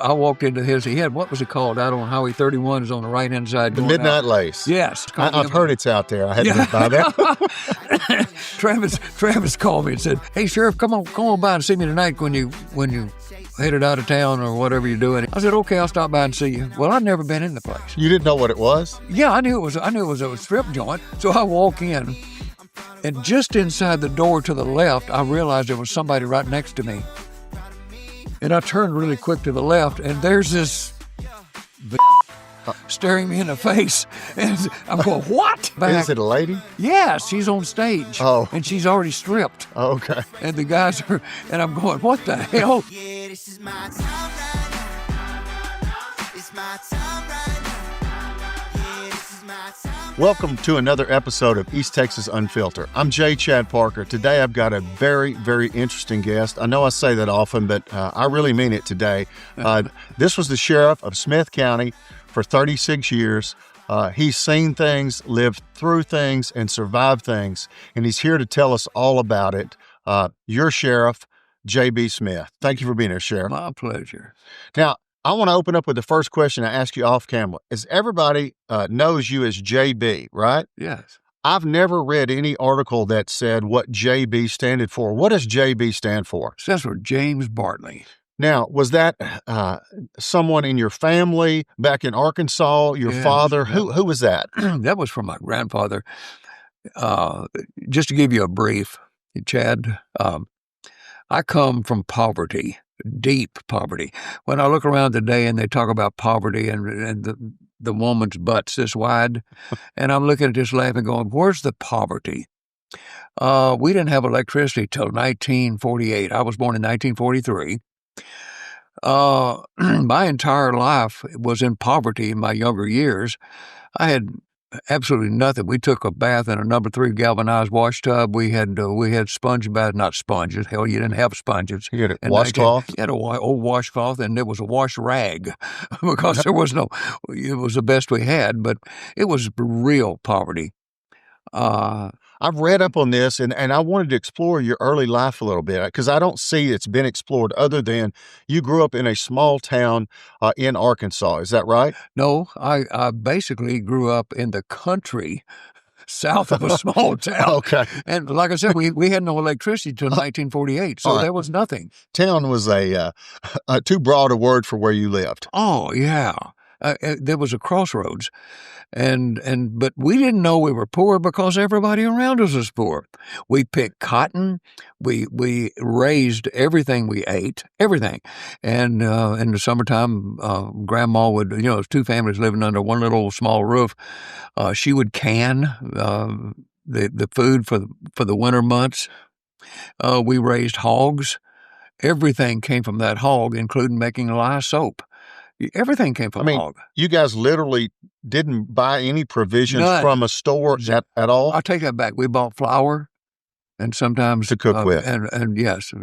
I walked into his. He had, what was it called? Out on Highway 31 is on the right-hand side. The Midnight Lace. Yes. I've heard it's out there. I hadn't been by that. Travis called me and said, "Hey, Sheriff, come on by and see me tonight when you headed out of town or whatever you're doing." I said, "Okay, I'll stop by and see you." Well, I'd never been in the place. You didn't know what it was? Yeah, I knew it was a strip joint. So I walk in, and just inside the door to the left, I realized there was somebody right next to me. And I turned really quick to the left, and there's this staring me in the face. And I'm going, "What?" Is it a lady? Yes, she's on stage. Oh. And she's already stripped. Oh, okay. And the guys are, and I'm going, "What the hell?" Yeah, this is my time right now. It's my time right now. Yeah, this is my time. Welcome to another episode of East Texas Unfiltered. I'm J. Chad Parker. Today I've got a very, very interesting guest. I know I say that often, but I really mean it today. This was the sheriff of Smith County for 36 years. He's seen things, lived through things, and survived things, and he's here to tell us all about it. Your sheriff, J.B. Smith. Thank you for being here, Sheriff. My pleasure. Now, I want to open up with the first question I ask you off camera. As everybody knows you as JB, right? Yes. I've never read any article that said what JB standed for. What does JB stand for? It stands for James Bartley. Now, was that someone in your family back in Arkansas, your father? Who was that? That was from my grandfather. Just to give you a brief, Chad, I come from poverty. Deep poverty. When I look around today and they talk about poverty and the woman's butt's this wide, and I'm looking at this laughing going, "Where's the poverty?" We didn't have electricity till 1948. I was born in 1943. My entire life was in poverty in my younger years. I had absolutely nothing. We took a bath in a number 3 galvanized wash tub. We had sponge bath, not sponges. Hell, you didn't have sponges. You had a washcloth? You had an old washcloth, and there was a wash rag because there was no, it was the best we had, but it was real poverty. I've read up on this, and I wanted to explore your early life a little bit because I don't see it's been explored other than you grew up in a small town in Arkansas. Is that right? No, I basically grew up in the country south of a small town. Okay. And like I said, we had no electricity till 1948, so there was nothing. Town was a too broad a word for where you lived. Oh, yeah. There was a crossroads. But we didn't know we were poor because everybody around us was poor. We picked cotton. We raised everything we ate, everything. And in the summertime, Grandma would, it was 2 families living under one little small roof. She would can the food for the winter months. We raised hogs. Everything came from that hog, including making lye soap. Everything came from hog. You guys literally didn't buy any provisions from a store at all? I'll take that back. We bought flour and sometimes to cook with. And yes,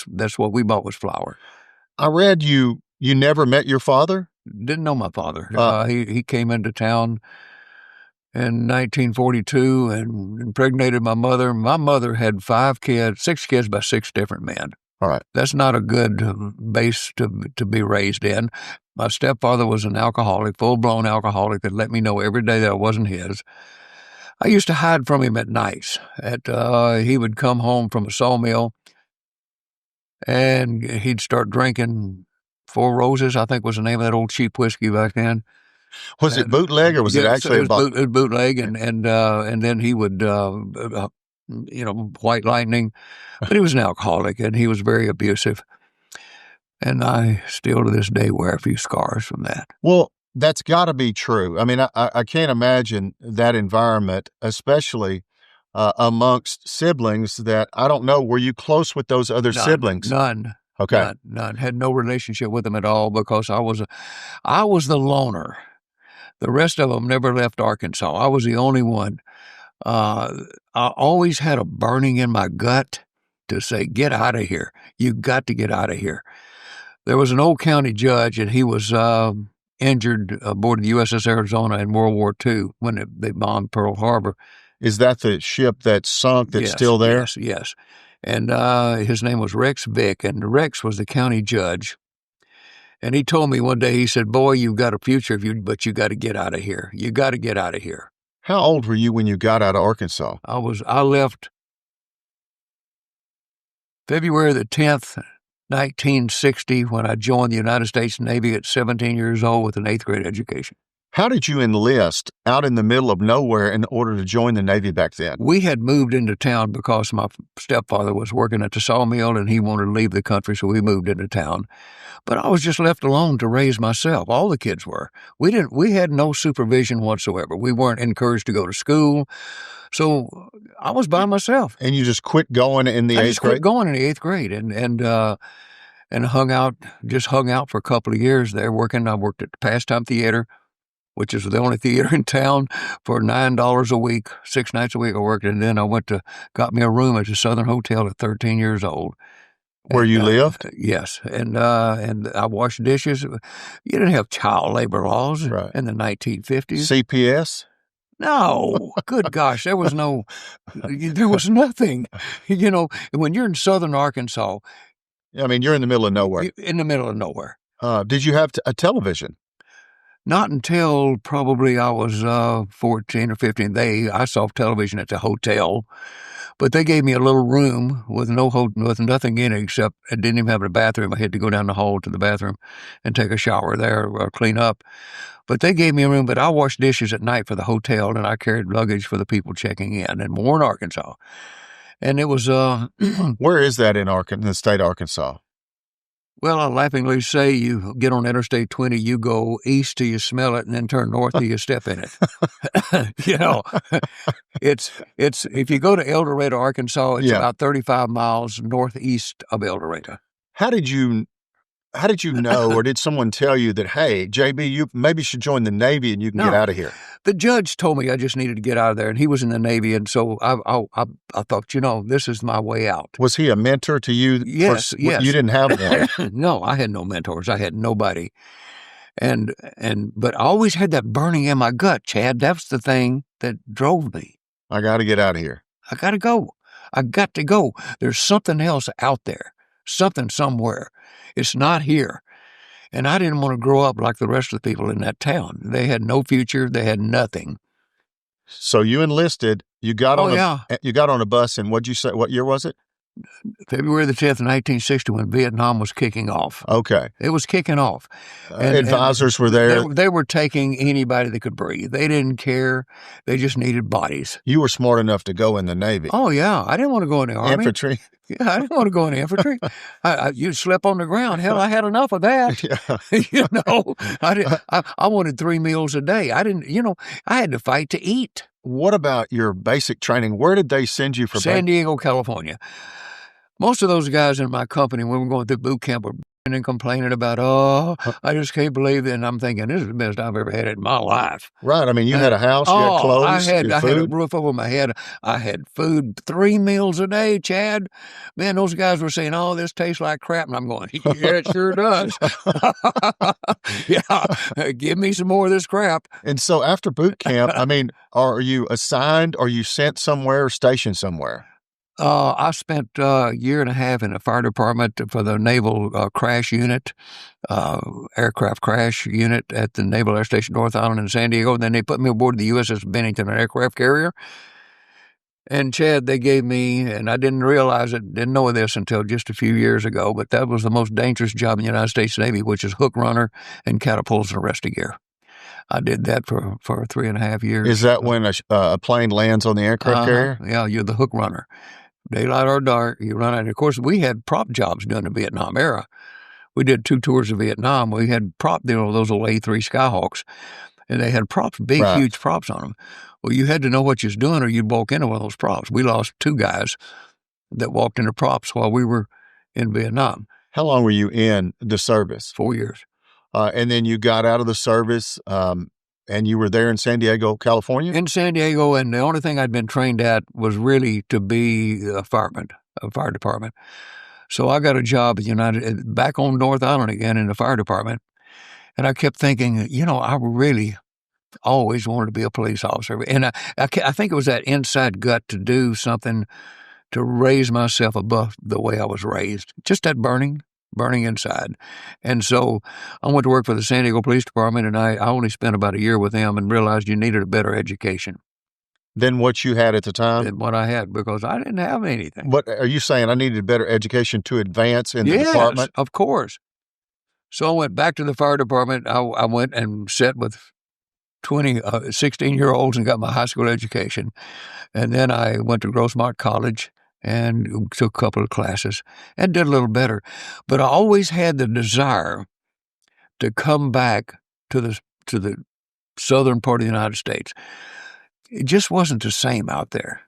that's what we bought was flour. I read you never met your father? Didn't know my father. He came into town in 1942 and impregnated my mother. My mother had 6 kids by 6 different men. All right. That's not a good base to be raised in. My stepfather was an alcoholic, full-blown alcoholic that let me know every day that I wasn't his. I used to hide from him at nights. He would come home from a sawmill, and he'd start drinking Four Roses, I think was the name of that old cheap whiskey back then. Was it bootleg or was it actually it was bootleg? And then he would, White Lightning. But he was an alcoholic, and he was very abusive. And I still to this day wear a few scars from that. Well, that's got to be true. I mean, I can't imagine that environment, especially amongst siblings that, I don't know, were you close with those other siblings? None. Okay. None. Had no relationship with them at all because I was the loner. The rest of them never left Arkansas. I was the only one. I always had a burning in my gut to say, "Get out of here. You got to get out of here." There was an old county judge, and he was injured aboard the USS Arizona in World War II when they bombed Pearl Harbor. Is that the ship that sunk that's still there? Yes. And his name was Rex Vick, and Rex was the county judge. And he told me one day, he said, boy, you've got a future, but you got to get out of here. You got to get out of here. How old were you when you got out of Arkansas? I left February the 10th, 1960, when I joined the United States Navy at 17 years old with an 8th grade education. How did you enlist out in the middle of nowhere in order to join the Navy back then? We had moved into town because my stepfather was working at the sawmill and he wanted to leave the country, so we moved into town. But I was just left alone to raise myself. All the kids were. We had no supervision whatsoever. We weren't encouraged to go to school. So I was by myself. And you just quit going in the 8th grade? I just quit going in the 8th grade and hung out for a couple of years there working. I worked at the Pastime Theater, which is the only theater in town, for $9 a week, 6 nights a week I worked. And then I got me a room at the Southern Hotel at 13 years old. Where you lived? Yes. And I washed dishes. You didn't have child labor laws in the 1950s. CPS? No. Good gosh. There was nothing. When you're in southern Arkansas. I mean, you're in the middle of nowhere. In the middle of nowhere. Did you have a television? Not until probably I was 14 or 15. I saw television at the hotel, but they gave me a little room with nothing in it except I didn't even have a bathroom. I had to go down the hall to the bathroom and take a shower there or clean up. But they gave me a room, but I washed dishes at night for the hotel, and I carried luggage for the people checking in Warren, Arkansas. And it was... Where is that in the state of Arkansas? Well, I laughingly say you get on Interstate 20, you go east till you smell it, and then turn north till you step in it. It's if you go to El Dorado, Arkansas, it's about 35 miles northeast of El Dorado. How did you know, or did someone tell you that, hey, JB, you maybe should join the Navy and you can get out of here? The judge told me I just needed to get out of there, and he was in the Navy, and so I thought, this is my way out. Was he a mentor to you? Yes. You didn't have one? No, I had no mentors. I had nobody. But I always had that burning in my gut, Chad. That's the thing that drove me. I got to get out of here. I got to go. I got to go. There's something else out there, something somewhere. It's not here. And I didn't want to grow up like the rest of the people in that town. They had no future. They had nothing. So you enlisted. You got on a bus, and what'd you say? What year was it? February the 10th, 1960, when Vietnam was kicking off. Okay. It was kicking off. Advisors were there. They were taking anybody that could breathe. They didn't care. They just needed bodies. You were smart enough to go in the Navy. Oh, yeah. I didn't want to go in the Army. Infantry. Yeah, I didn't want to go in the infantry. You'd sleep on the ground. Hell, I had enough of that. I wanted 3 meals a day. I didn't, I had to fight to eat. What about your basic training? Where did they send you for San Diego, California. Most of those guys in my company, when we were going through boot camp, were and complaining about, I just can't believe it. And I'm thinking, this is the best I've ever had in my life. Right. I mean, you had a house, you had clothes, I had food. A roof over my head. I had food, 3 meals a day, Chad. Man, those guys were saying, this tastes like crap. And I'm going, yeah, it sure does. Yeah, give me some more of this crap. And so after boot camp, I mean, are you assigned, are you sent somewhere or stationed somewhere? I spent a year and a half in the fire department for the naval crash unit, aircraft crash unit at the Naval Air Station North Island in San Diego. And then they put me aboard the USS Bennington, an aircraft carrier. And Chad, they gave me, and I didn't realize it, didn't know this until just a few years ago, but that was the most dangerous job in the United States Navy, which is hook runner and catapults and rescue gear. I did that for 3.5 years. Is that when a plane lands on the aircraft carrier? Yeah, you're the hook runner. Daylight or dark, you run out. And of course, we had prop jobs during the Vietnam era. We did 2 tours of Vietnam. We had those little A3 Skyhawks, and they had props, big, huge props on them. Well, you had to know what you was doing or you'd walk into one of those props. We lost 2 guys that walked into props while we were in Vietnam. How long were you in the service? 4 years. And then you got out of the service, and you were there in San Diego, California? In San Diego, and the only thing I'd been trained at was really to be a fireman, a fire department. So I got a job at back on North Island again in the fire department. And I kept thinking, I really always wanted to be a police officer. And I think it was that inside gut to do something to raise myself above the way I was raised. Just that burning. burning inside. And so I went to work for the San Diego Police Department, and I only spent about a year with them and realized you needed a better education Than what you had at the time? than what I had because I didn't have anything. What are you saying? I needed better education to advance in the Yes, department? of course. So I went back to the fire department. I went and sat with 16-year-olds and got my high school education. And then I went to Grossmont College and took a couple of classes and did a little better. But I always had the desire to come back to the southern part of the United States. It just wasn't the same out there.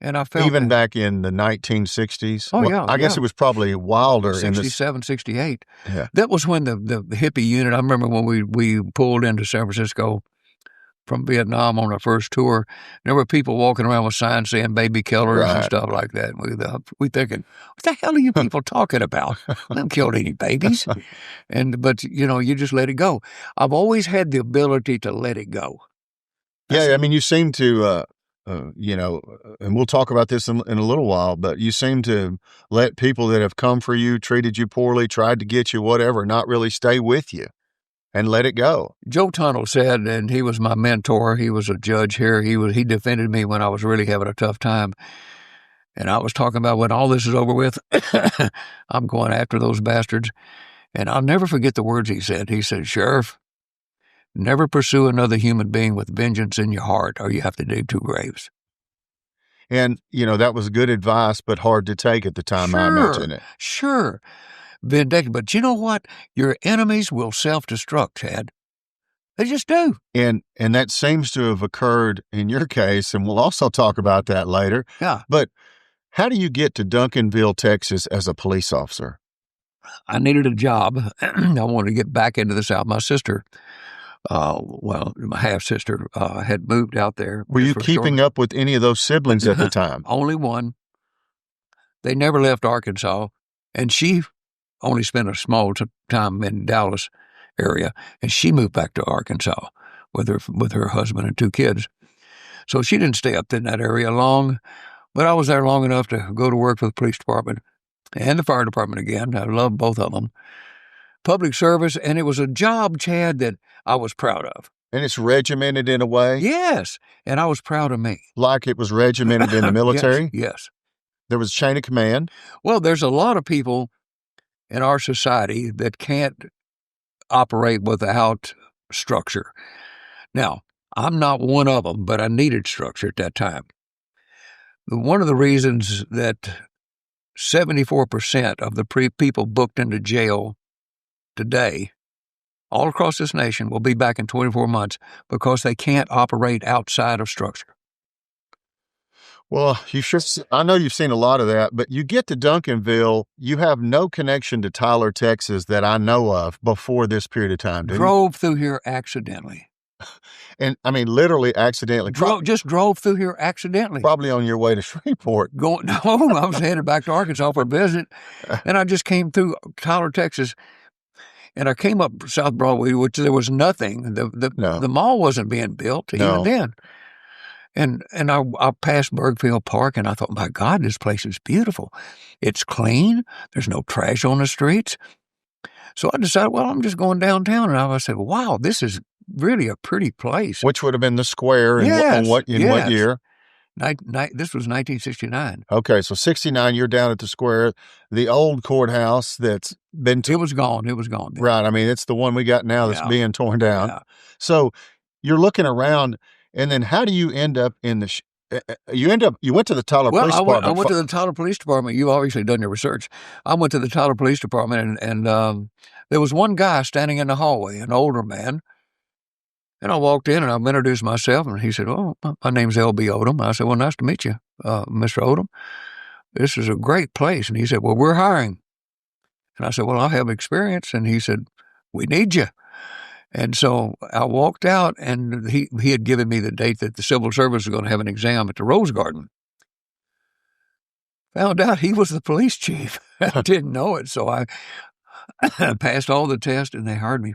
And I felt Even that. back in the 1960s? Oh, yeah, I guess yeah. it was probably wilder in the 67, 68. Yeah. That was when the hippie unit, I remember when we pulled into San Francisco from Vietnam on our first tour, there were people walking around with signs saying baby killers and Right. stuff like that. We thinking, what the hell are you people talking about? We haven't killed any babies. But you just let it go. I've always had the ability to let it go. Yeah, I mean, you seem to, and we'll talk about this in a little while, but you seem to let people that have come for you, treated you poorly, tried to get you, whatever, not really stay with you and let it go. Joe Tunnell said, and he was my mentor. He was a judge here. He defended me when I was really having a tough time. And I was talking about when all this is over with, I'm going after those bastards. And I'll never forget the words he said. He said, Sheriff, never pursue another human being with vengeance in your heart, or you have to dig 2 graves. And, that was good advice, but hard to take at the time, I imagine it. Sure. Vindictive. But you know what? Your enemies will self-destruct, Chad. They just do. And that seems to have occurred in your case, and we'll also talk about that later. Yeah. But how do you get to Duncanville, Texas as a police officer? I needed a job. I wanted to get back into the South. My sister, my half-sister, had moved out there. Were you keeping up with any of those siblings at the time? Only one. They never left Arkansas, and she only spent a small time in Dallas area, and she moved back to Arkansas with her husband and 2 kids. So she didn't stay up in that area long, but I was there long enough to go to work for the police department and the fire department again. I loved both of them. Public service, and it was a job, Chad, that I was proud of. And it's regimented in a way? Yes, and I was proud of me. Like it was regimented in the military? Yes. There was chain of command? Well, there's a lot of people in our society that can't operate without structure. Now, I'm not one of them, but I needed structure at that time. One of the reasons that 74% of the people booked into jail today, all across this nation, will be back in 24 months because they can't operate outside of structure. Well, I know you've seen a lot of that, but you get to Duncanville, you have no connection to Tyler, Texas that I know of before this period of time, do you? Drove through here accidentally. And I mean, literally accidentally. Just drove through here accidentally. Probably on your way to Shreveport. No, I was headed back to Arkansas for a visit, and I just came through Tyler, Texas, and I came up South Broadway, which there was nothing. The mall wasn't being built even then. And I passed Bergfield Park, and I thought, my God, this place is beautiful. It's clean. There's no trash on the streets. So I decided, well, I'm just going downtown. And I said, wow, this is really a pretty place. Which would have been the square in what year? This was 1969. Okay, so 69, you're down at the square. The old courthouse that's been... It was gone. It was gone. Right. I mean, it's the one we got now that's being torn down. Yeah. So you're looking around, and then how do you end up in the... you went to the Tyler Police Department. I went to the Tyler Police Department. You've obviously done your research. I went to the Tyler Police Department, and there was one guy standing in the hallway, an older man. And I walked in, and I introduced myself, and he said, oh, my name's L.B. Odom. I said, well, nice to meet you, Mr. Odom. This is a great place. And he said, well, we're hiring. And I said, well, I have experience. And he said, we need you. And so I walked out, and he had given me the date that the civil service was going to have an exam at the Rose Garden. Found out he was the police chief. I didn't know it, so I passed all the tests, and they hired me.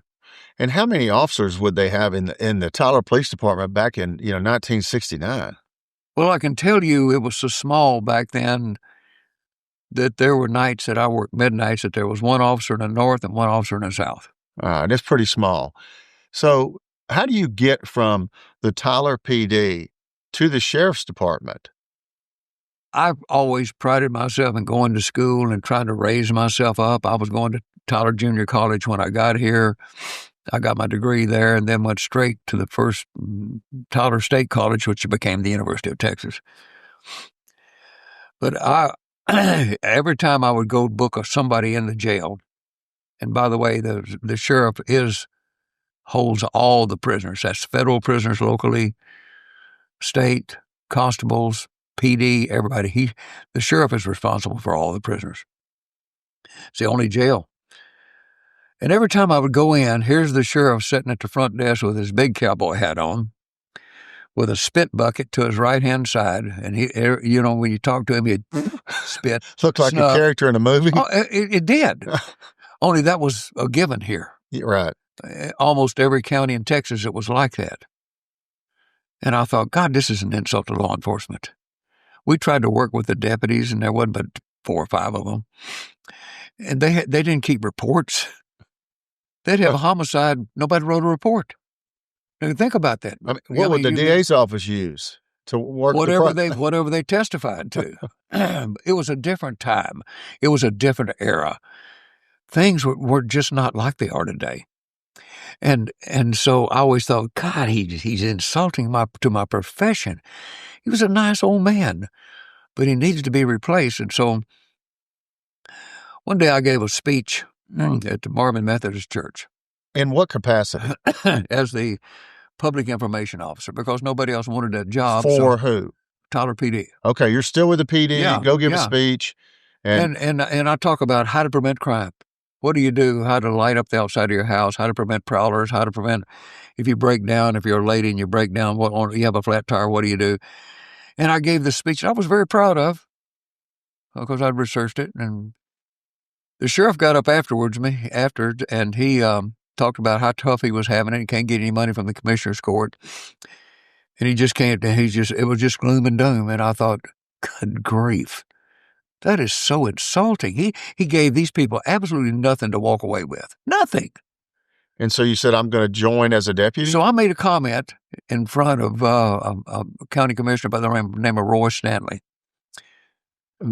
And how many officers would they have in the Tyler Police Department back in 1969? Well, I can tell you it was so small back then. that there were nights that I worked midnights that there was one officer in the north and one officer in the south. That's pretty small. So how do you get from the Tyler PD to the sheriff's department? I've always prided myself in going to school and trying to raise myself up. I was going to Tyler Junior College when I got here. I got my degree there and then went straight to the first Tyler State College, which became the University of Texas. But every time I would go book somebody in the jail, and by the way, the sheriff holds all the prisoners. That's federal prisoners locally, state, constables, PD, everybody. The sheriff is responsible for all the prisoners. It's the only jail. And every time I would go in, here's the sheriff sitting at the front desk with his big cowboy hat on, with a spit bucket to his right-hand side. And when you talk to him, he'd spit. Looked like a character in a movie. Oh, it did. Only that was a given here. Yeah, right. Almost every county in Texas, it was like that. And I thought, God, this is an insult to law enforcement. We tried to work with the deputies, and there wasn't but 4 or 5 of them. And they didn't keep reports. They'd have a homicide. Nobody wrote a report. Now, think about that. What would the DA's office use to work? Whatever they testified to. It was a different time. It was a different era. Things were just not like they are today. And so I always thought, God, he's insulting to my profession. He was a nice old man, but he needs to be replaced. And so one day I gave a speech at the Marvin Methodist Church. In what capacity? As the public information officer, because nobody else wanted that job. For who? Tyler PD. Okay, you're still with the PD. Yeah, go give a speech. And I talk about how to prevent crime. What do you do? How to light up the outside of your house, how to prevent prowlers, how to prevent if you break down, if you're a lady and you break down, you have a flat tire, what do you do? And I gave this speech I was very proud of because I'd researched it. And the sheriff got up and he talked about how tough he was having it. He can't get any money from the commissioner's court. And he just can't, it was just gloom and doom. And I thought, good grief. That is so insulting. He gave these people absolutely nothing to walk away with. Nothing. And so you said, I'm going to join as a deputy? So I made a comment in front of a county commissioner by the name of Roy Stanley.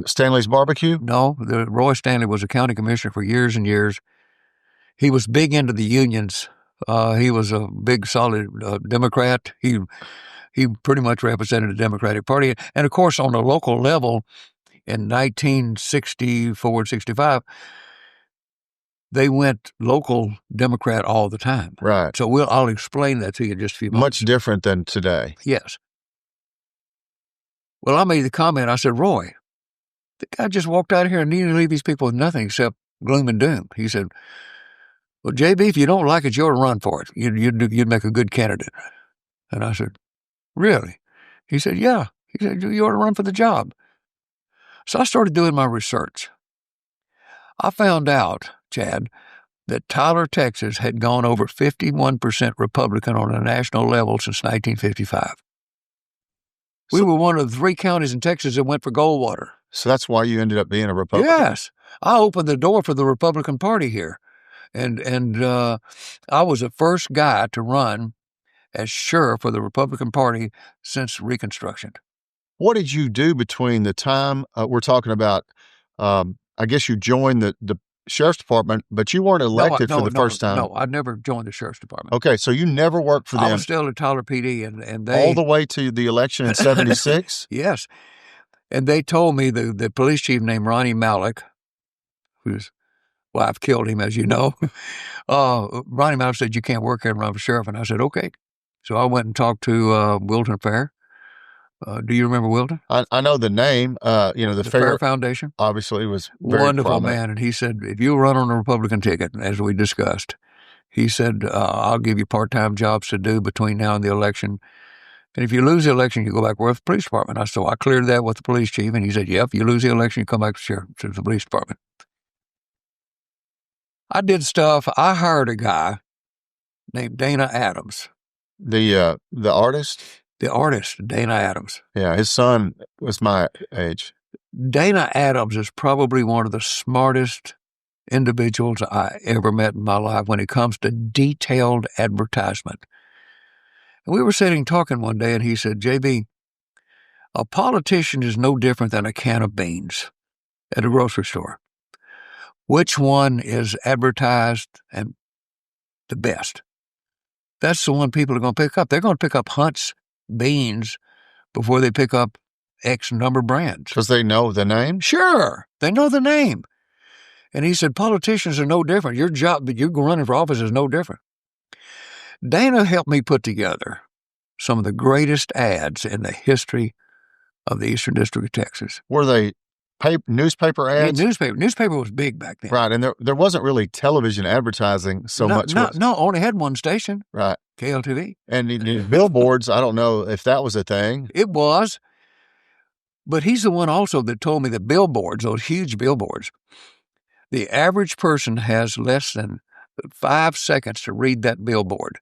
Stanley's Barbecue? No, Roy Stanley was a county commissioner for years and years. He was big into the unions. He was a big, solid Democrat. He pretty much represented the Democratic Party. And, of course, on a local level, in 1964, 65, they went local Democrat all the time. Right. So I'll explain that to you in just a few moments. Much different than today. Yes. Well, I made the comment. I said, Roy, the guy just walked out of here and needed to leave these people with nothing except gloom and doom. He said, well, JB, if you don't like it, you ought to run for it. You'd make a good candidate. And I said, really? He said, yeah. He said, you ought to run for the job. So I started doing my research. I found out, Chad, that Tyler, Texas had gone over 51% Republican on a national level since 1955. We were one of the 3 counties in Texas that went for Goldwater. So that's why you ended up being a Republican? Yes. I opened the door for the Republican Party here. And I was the first guy to run as sheriff for the Republican Party since Reconstruction. What did you do between the time we're talking about? I guess you joined the sheriff's department, but you weren't elected for the first time. No, I never joined the sheriff's department. Okay, so you never worked for them. I was still at Tyler PD, and they all the way to the election in '76. Yes, and they told me the police chief named Ronnie Malik, whose wife killed him, as you know. Ronnie Malik said, "You can't work here and run for sheriff," and I said, "Okay." So I went and talked to Wilton Fair. Do you remember Wilton? I know the name. The Fair Foundation. Obviously, was very wonderful prominent. man. And he said, if you run on a Republican ticket, as we discussed, he said, I'll give you part-time jobs to do between now and the election. And if you lose the election, you go back with the police department. So I cleared that with the police chief, and he said, yeah, if you lose the election, you come back to the police department. I did stuff. I hired a guy named Dana Adams. The artist? The artist, Dana Adams. Yeah, his son was my age. Dana Adams is probably one of the smartest individuals I ever met in my life when it comes to detailed advertisement. And we were sitting talking one day, and he said, JB, a politician is no different than a can of beans at a grocery store. Which one is advertised and the best? That's the one people are going to pick up. They're going to pick up Hunt's beans before they pick up X number brands. Because they know the name? Sure, they know the name. And he said, politicians are no different. Your job that you're running for office is no different. Dana helped me put together some of the greatest ads in the history of the Eastern District of Texas. Were they newspaper ads? Yeah, newspaper was big back then. Right, and there wasn't really television advertising so much. No, only had one station. Right. KLTV. And the billboards, I don't know if that was a thing. It was. But he's the one also that told me that billboards, those huge billboards, the average person has less than 5 seconds to read that billboard.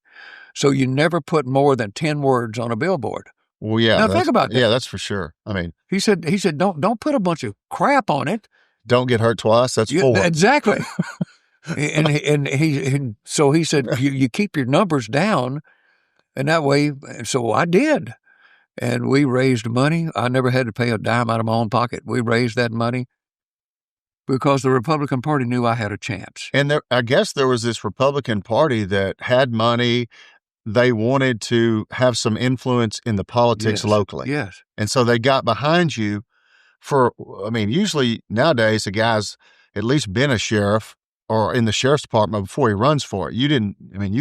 So you never put more than 10 words on a billboard. Well, yeah. Now think about that. Yeah, that's for sure. I mean, he said, don't put a bunch of crap on it. Don't get hurt twice. That's 4. Exactly. and so he said, you keep your numbers down, and that way. So I did, and we raised money. I never had to pay a dime out of my own pocket. We raised that money because the Republican Party knew I had a chance. And I guess there was this Republican Party that had money. They wanted to have some influence in the politics locally. Yes. And so they got behind you usually nowadays a guy's at least been a sheriff or in the sheriff's department before he runs for it. You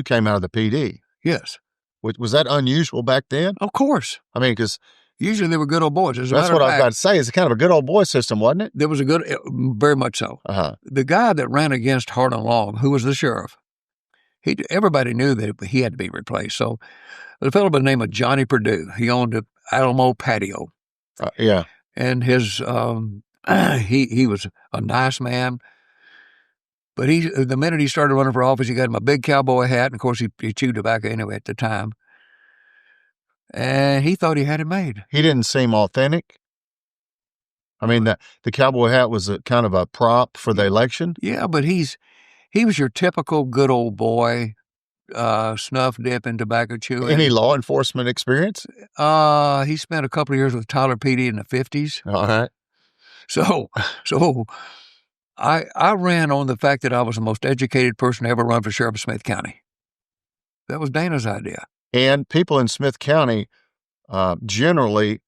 came out of the PD. Yes. Was that unusual back then? Of course. I mean, because usually they were good old boys. that's what I was about to say. It's kind of a good old boy system, wasn't it? There was very much so. Uh-huh. The guy that ran against Harlan Long, who was the sheriff, everybody knew that he had to be replaced. So a fellow by the name of Johnny Perdue, he owned an Alamo patio. Yeah. And his he was a nice man. But the minute he started running for office, he got him a big cowboy hat. And of course, he chewed tobacco anyway at the time. And he thought he had it made. He didn't seem authentic. I mean, the cowboy hat was a kind of a prop for the election. Yeah, but he was your typical good old boy, snuff dipping, tobacco chewing. Any law enforcement experience? He spent a couple of years with Tyler PD in the 50s. All right. So I ran on the fact that I was the most educated person to ever run for sheriff of Smith County. That was Dana's idea. And people in Smith County, generally,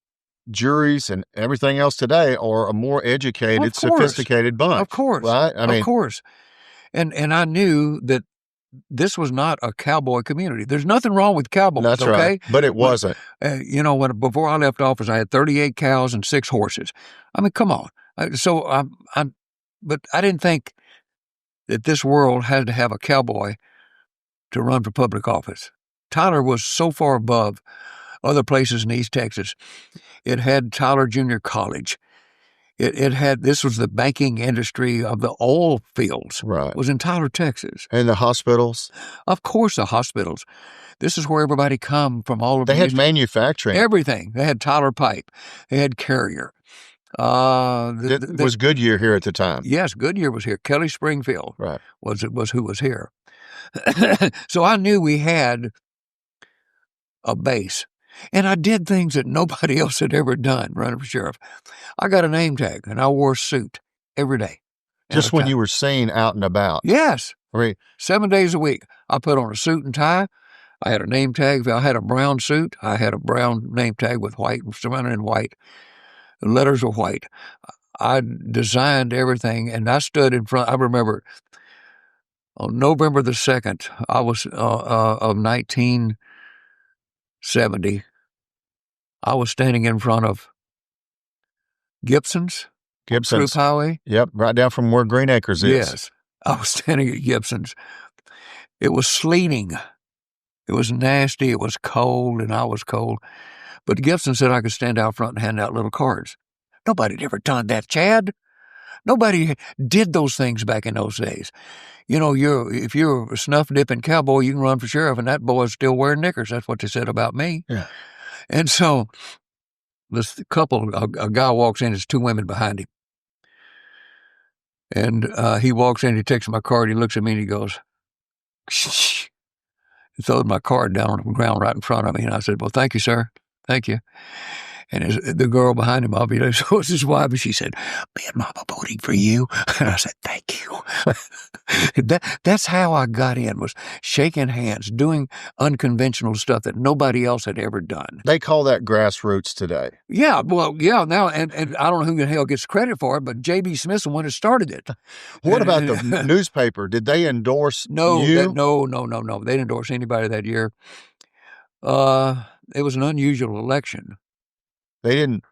juries and everything else today are a more educated, sophisticated bunch. Of course. Right? Of course. And I knew that this was not a cowboy community. There's nothing wrong with cowboys, that's okay? Right. But it wasn't. Before I left office, I had 38 cows and 6 horses. I mean, come on. But I didn't think that this world had to have a cowboy to run for public office. Tyler was so far above other places in East Texas. It had Tyler Junior College. This was the banking industry of the oil fields. Right. It was in Tyler, Texas. And the hospitals? Of course, the hospitals. This is where everybody come from all over. They had manufacturing. Everything. They had Tyler Pipe. They had Carrier. Was Goodyear here at the time? Yes, Goodyear was here. Kelly Springfield was who was here. So I knew we had a base. And I did things that nobody else had ever done running for sheriff. I got a name tag, and I wore a suit every day. Just when you were seen out and about? Yes. Right. 7 days a week. I put on a suit and tie. I had a name tag. If I had a brown suit, I had a brown name tag with white, surrounded in white. The letters were white. I designed everything, and I stood in front. I remember on November the 2nd, I was of 1970, I was standing in front of Gibson's Troop Highway. Yep, right down from where Green Acres is. Yes, I was standing at Gibson's. It was sleeting. It was nasty. It was cold, and I was cold. But Gibson said I could stand out front and hand out little cards. Nobody had ever done that, Chad. Nobody did those things back in those days. If you're a snuff-dipping cowboy, you can run for sheriff, and that boy's still wearing knickers. That's what they said about me. Yeah. And so this couple, a guy walks in, there's two women behind him. And he walks in, he takes my card, he looks at me and he goes, shh. He throws my card down on the ground right in front of me. And I said, well, thank you, sir. Thank you. And the girl behind him, obviously, was his wife, and she said, me and Mama voting for you. And I said, thank you. That's how I got in, was shaking hands, doing unconventional stuff that nobody else had ever done. They call that grassroots today. Yeah, well, yeah, now, and I don't know who the hell gets credit for it, but J.B. Smith's the one that started it. What about the newspaper? Did they endorse you? No. They didn't endorse anybody that year. It was an unusual election. They didn't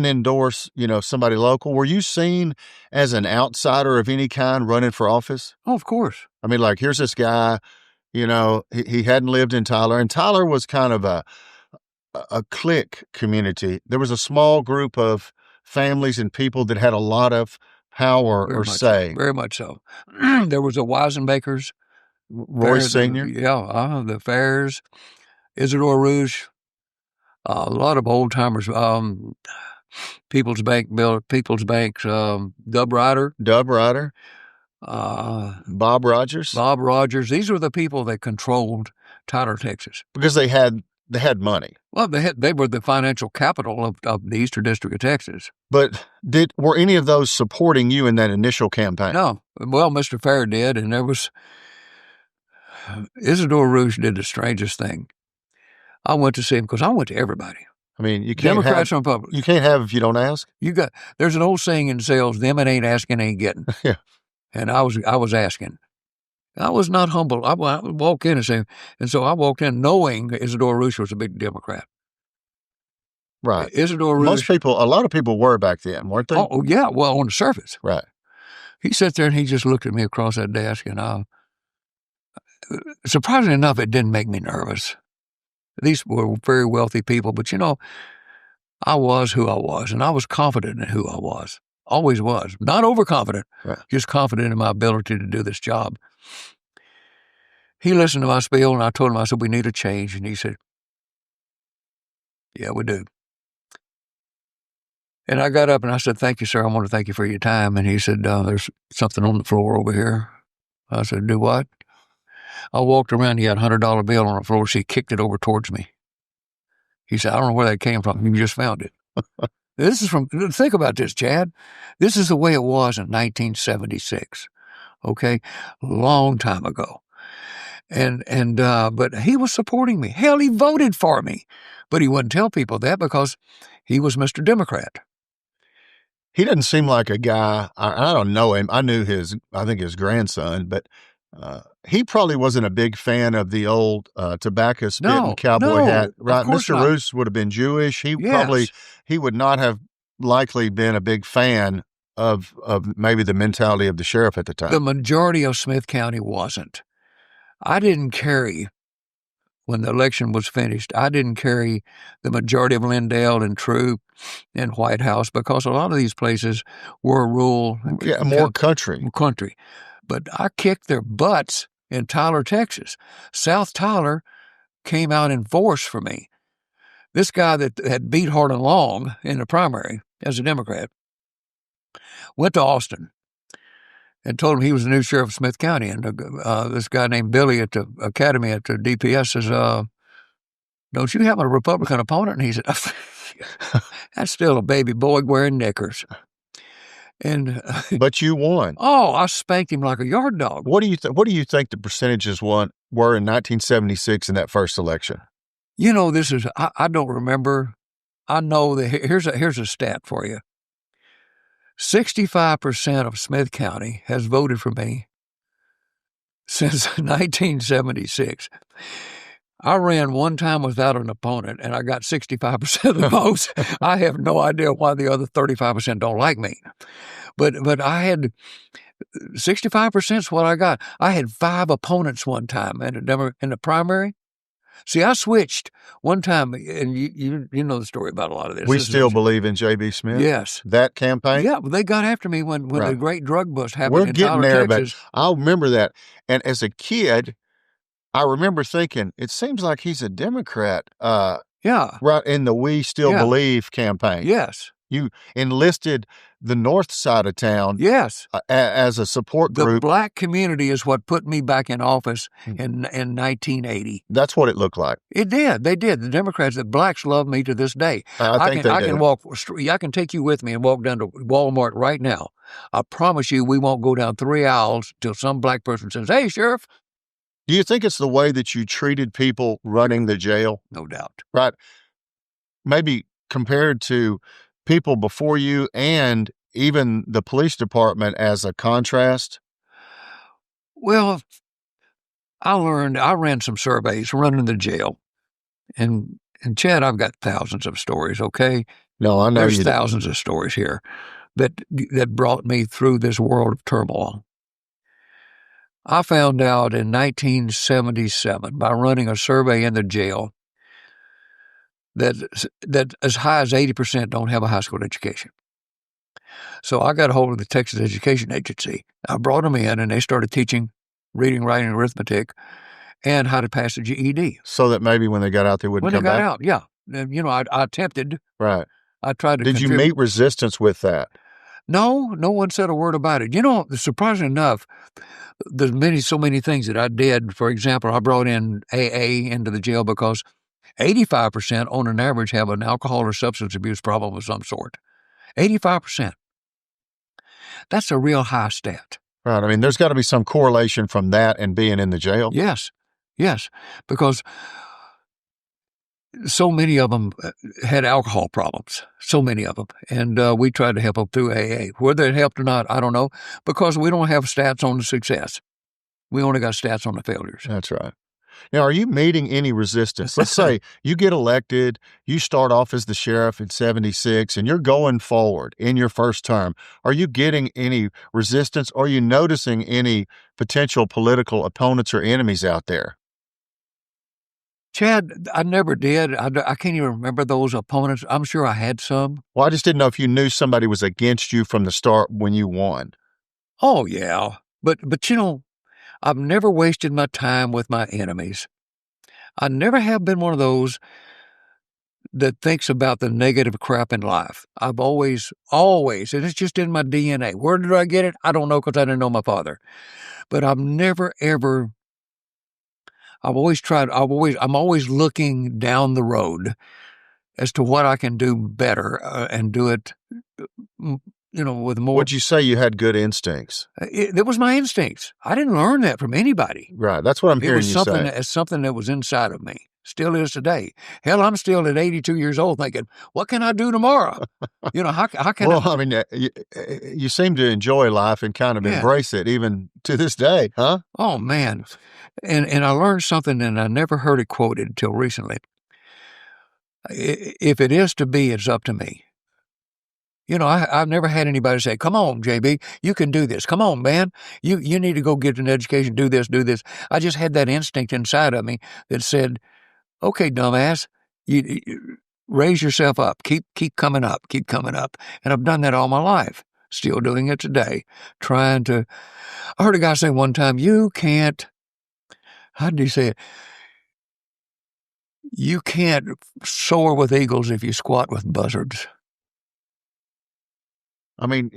endorse, somebody local. Were you seen as an outsider of any kind running for office? Oh, of course. I mean, like, here's this guy, he hadn't lived in Tyler, and Tyler was kind of a clique community. There was a small group of families and people that had a lot of power or say. Very much so. There was the Weisenbakers. Roy Sr.? Yeah, the Fairs, Isidore Rouge, a lot of old timers. People's Banks, Dub Rider, Bob Rogers. These were the people that controlled Tyler, Texas, because they had money. Well, they were the financial capital of the Eastern District of Texas. But were any of those supporting you in that initial campaign? No. Well, Mr. Fair did, and there was Isidore Rouge did the strangest thing. I went to see him because I went to everybody. I mean, you can't Democrats and Republicans. You can't have if you don't ask. There's an old saying in sales: "Them that ain't asking ain't getting." Yeah. And I was asking. I was not humble. I would walk in and say, and so I walked in knowing Isidore Rouge was a big Democrat. Right. Isidore Rouge. A lot of people were back then, weren't they? Oh yeah. Well, on the surface. Right. He sat there and he just looked at me across that desk, and surprisingly enough, it didn't make me nervous. These were very wealthy people, but I was who I was, and I was confident in who I was. Always was. Not overconfident, right. Just confident in my ability to do this job. He listened to my spiel, and I told him, I said, we need a change. And he said, yeah, we do. And I got up and I said, thank you, sir. I want to thank you for your time. And he said, there's something on the floor over here. I said, do what? I walked around, he had a $100 bill on the floor, so he kicked it over towards me. He said, I don't know where that came from. You just found it. Think about this, Chad. This is the way it was in 1976. Okay? Long time ago. But he was supporting me. Hell, he voted for me. But he wouldn't tell people that because he was Mr. Democrat. He doesn't seem like a guy, I don't know him. I knew his grandson, but he probably wasn't a big fan of the old tobacco spit and cowboy hat, right? Mr. Roos would have been Jewish. He would not have likely been a big fan of maybe the mentality of the sheriff at the time. The majority of Smith County wasn't. I didn't carry, when the election was finished, I didn't carry the majority of Lindale and True and White House because a lot of these places were rural. Yeah, more country. But I kicked their butts in Tyler, Texas. South Tyler came out in force for me. This guy that had beat Hardin Long in the primary as a Democrat went to Austin and told him he was the new sheriff of Smith County. And this guy named Billy at the academy at the DPS says, don't you have a Republican opponent? And he said, that's still a baby boy wearing knickers. But you won. Oh, I spanked him like a yard dog. What do you think the percentages were in 1976 in that first election? I don't remember. I know that here's a stat for you. 65% of Smith County has voted for me since 1976. I ran one time without an opponent, and I got 65% of the votes. I have no idea why the other 35% don't like me. But I had 65% is what I got. I had 5 opponents one time in the primary. See, I switched one time, and you know the story about a lot of this. We still believe in J.B. Smith? Yes. That campaign? Yeah, they got after me when the great drug bust happened We're in getting Tyler, there, Texas. But I'll remember that. And as a kid, I remember thinking, it seems like he's a Democrat. Yeah. right in the We Still Yeah. Believe campaign. Yes. You enlisted the north side of town Yes. as a support The group. black community is what put me back in office Hmm. in 1980. That's what it looked like. It did. They did. The Democrats, the blacks love me to this day. I think they I do. can walk. I can take you with me and walk down to Walmart right now. I promise you, we won't go down 3 aisles till some black person says, "Hey, Sheriff." Do you think it's the way that you treated people running the jail? No doubt. Right. Maybe compared to people before you and even the police department as a contrast? Well, I ran some surveys running the jail, and Chad, I've got thousands of stories. Okay, No, I know there's you. thousands of stories here that brought me through this world of turmoil. I found out in 1977 by running a survey in the jail that as high as 80% don't have a high school education. So I got a hold of the Texas Education Agency. I brought them in, and they started teaching reading, writing, and arithmetic, and how to pass the GED. So that maybe when they got out, they wouldn't When come they got back? out, yeah. And, I attempted. Right. I tried to Did you contribute. meet resistance with that? No one said a word about it. Surprisingly enough, there's so many things that I did. For example, I brought in AA into the jail because 85% on an average have an alcohol or substance abuse problem of some sort. 85%. That's a real high stat. Right. I mean, there's got to be some correlation from that and being in the jail. Yes, because so many of them had alcohol problems, so many of them. And we tried to help them through AA. Whether it helped or not, I don't know, because we don't have stats on the success. We only got stats on the failures. That's right. Now, are you meeting any resistance? Let's say you get elected, you start off as the sheriff in 76, and you're going forward in your first term. Are you getting any resistance? Are you noticing any potential political opponents or enemies out there? Chad, I never did. I can't even remember those opponents. I'm sure I had some. Well, I just didn't know if you knew somebody was against you from the start when you won. Oh, yeah. But I've never wasted my time with my enemies. I never have been one of those that thinks about the negative crap in life. I've always, and it's just in my DNA. Where did I get it? I don't know, because I didn't know my father. But I've never, ever, I'm always looking down the road as to what I can do better and do it, with more. Would you say you had good instincts? It was my instincts. I didn't learn that from anybody. Right. That's what I'm hearing you say. It's something that was inside of me. Still is today. Hell, I'm still at 82 years old thinking, what can I do tomorrow? How can well, I mean, you seem to enjoy life and kind of embrace it even to this day, huh? Oh, man. And I learned something, and I never heard it quoted until recently. If it is to be, it's up to me. I've never had anybody say, come on, JB, you can do this. Come on, man. You need to go get an education, do this. I just had that instinct inside of me that said, okay, dumbass, you raise yourself up. Keep coming up. And I've done that all my life. Still doing it today. I heard a guy say one time, how did he say it? You can't soar with eagles if you squat with buzzards. I mean,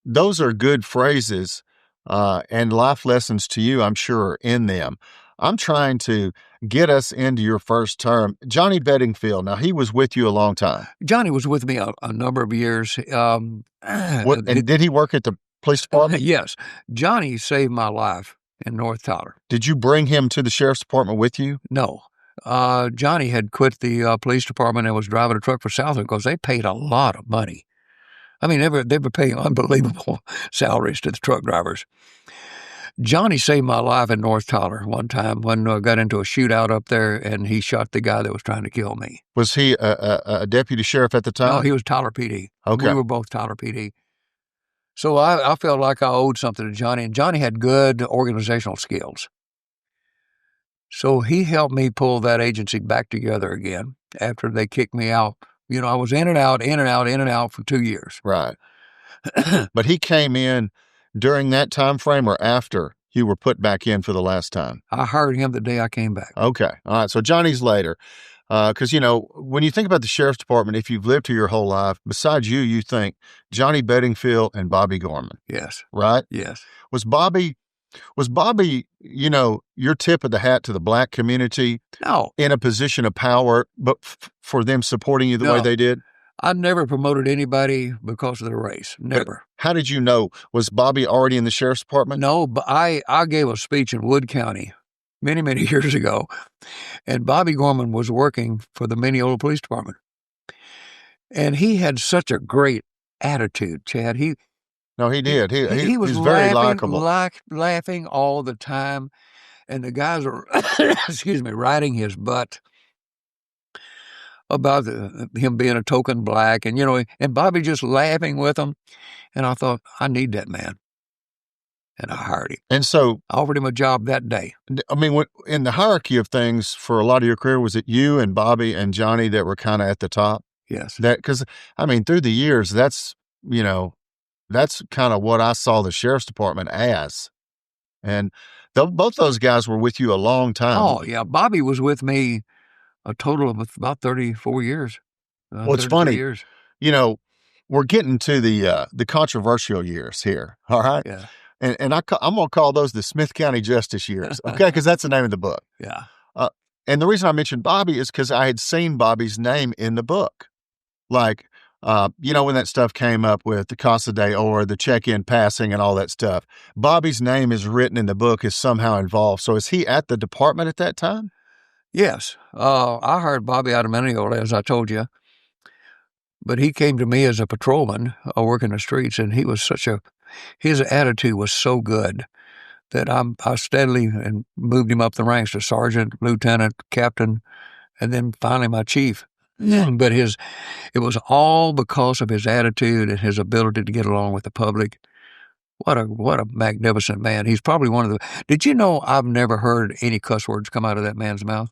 those are good phrases and life lessons to you, I'm sure, in them. I'm trying to get us into your first term. Johnny Bedingfield, now he was with you a long time. Johnny was with me a number of years. And did he work at the police department? Yes. Johnny saved my life in North Tyler. Did you bring him to the sheriff's department with you? No. Johnny had quit the police department and was driving a truck for Southern because they paid a lot of money. I mean, they were paying unbelievable salaries to the truck drivers. Johnny saved my life in North Tyler one time when I got into a shootout up there, and he shot the guy that was trying to kill me. Was he a deputy sheriff at the time? No, he was Tyler PD. Okay. We were both Tyler PD. So I felt like I owed something to Johnny, and Johnny had good organizational skills. So he helped me pull that agency back together again after they kicked me out. I was in and out for 2 years. Right. But he came in during that time frame or after you were put back in for the last time? I hired him the day I came back. Okay. All right. So Johnny's later. Because, when you think about the sheriff's department, if you've lived here your whole life, besides you think Johnny Bedingfield and Bobby Gorman, Yes. right? Yes. Was Bobby, your tip of the hat to the black community No. in a position of power, but for them supporting you the way No. they did? I never promoted anybody because of the race. Never. How did you know? Was Bobby already in the sheriff's department? No, but I gave a speech in Wood County many, many years ago, and Bobby Gorman was working for the Mineola Police Department. And he had such a great attitude, Chad. No, he did. He was He's very likable. laughing all the time, and the guys are, excuse me, riding his butt about him being a token black, and and Bobby just laughing with them. And I thought, I need that man, and I hired him. And so I offered him a job that day. I mean, in the hierarchy of things for a lot of your career, was it you and Bobby and Johnny that were kind of at the top? Yes. Because through the years, that's kind of what I saw the sheriff's department as. And both those guys were with you a long time. Oh, yeah. Bobby was with me a total of about 34 years. Well, it's funny. Years. We're getting to the controversial years here. All right. Yeah. And I'm going to call those the Smith County Justice years. Okay. Because that's the name of the book. Yeah. And the reason I mentioned Bobby is because I had seen Bobby's name in the book. Like, when that stuff came up with the Casa de Oro, the check-in passing and all that stuff, Bobby's name is written in the book, is somehow involved. So is he at the department at that time? Yes. I hired Bobby out of Mineola, as I told you. But he came to me as a patrolman working the streets, and he was his attitude was so good that I steadily and moved him up the ranks to sergeant, lieutenant, captain, and then finally my chief. But it was all because of his attitude and his ability to get along with the public. What a magnificent man. He's probably one of the. Did you know I've never heard any cuss words come out of that man's mouth?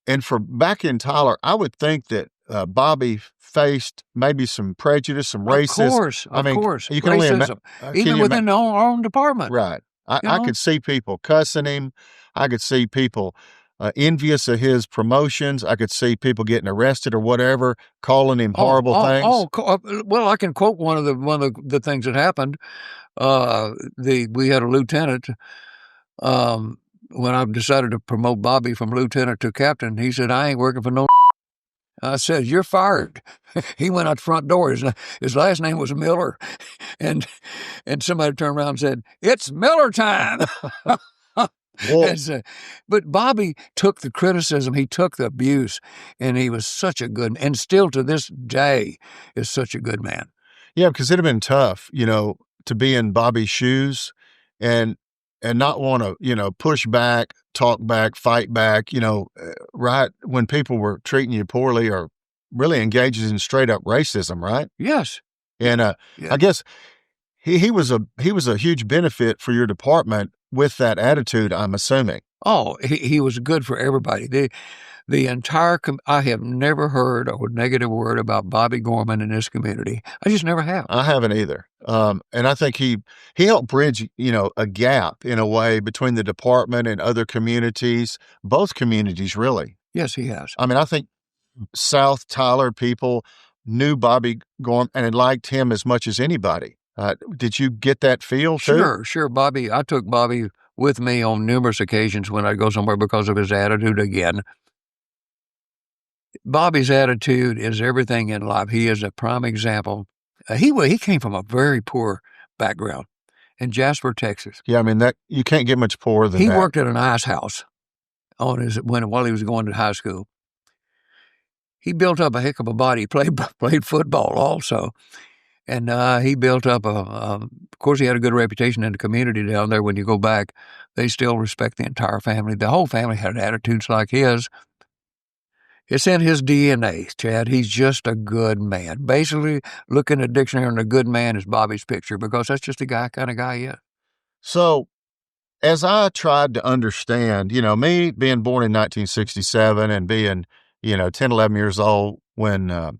And for back in Tyler, I would think that Bobby faced maybe some prejudice, some racism. Of course. You can only racism, even within our own department. Right. I could see people cussing him. I could see people envious of his promotions. I could see people getting arrested or whatever, calling him horrible things. Well, I can quote one of the things that happened. We had a lieutenant. When I decided to promote Bobby from lieutenant to captain, he said, "I ain't working for no." I said, "You're fired." He went out the front door. His last name was Miller, and somebody turned around and said, "It's Miller time." But Bobby took the criticism, he took the abuse, and he was such a good, and still to this day is such a good man. Yeah, because it'd have been tough, to be in Bobby's shoes and not want to, push back, talk back, fight back, right when people were treating you poorly or really engages in straight up racism, right? Yes. And Yeah. I guess he was a huge benefit for your department with that attitude, I'm assuming. Oh, he was good for everybody. The entire I have never heard a negative word about Bobby Gorman in this community. I just never have. I haven't either. And I think he helped bridge, a gap in a way between the department and other communities, both communities really. Yes, he has. I think South Tyler people knew Bobby Gorman and had liked him as much as anybody. Did you get that feel too? Sure. Bobby, I took Bobby with me on numerous occasions when I go somewhere because of his attitude again. Bobby's attitude is everything in life. He is a prime example. He came from a very poor background in Jasper, Texas. Yeah, that you can't get much poorer than that. He worked at an ice house while he was going to high school. He built up a heck of a body. He played football also. And he built up of course, he had a good reputation in the community down there. When you go back, they still respect the entire family. The whole family had attitudes like his. It's in his DNA, Chad. He's just a good man. Basically, look in the dictionary and a good man is Bobby's picture because that's just the kind of guy he is. So, as I tried to understand, me being born in 1967 and being, 10, 11 years old when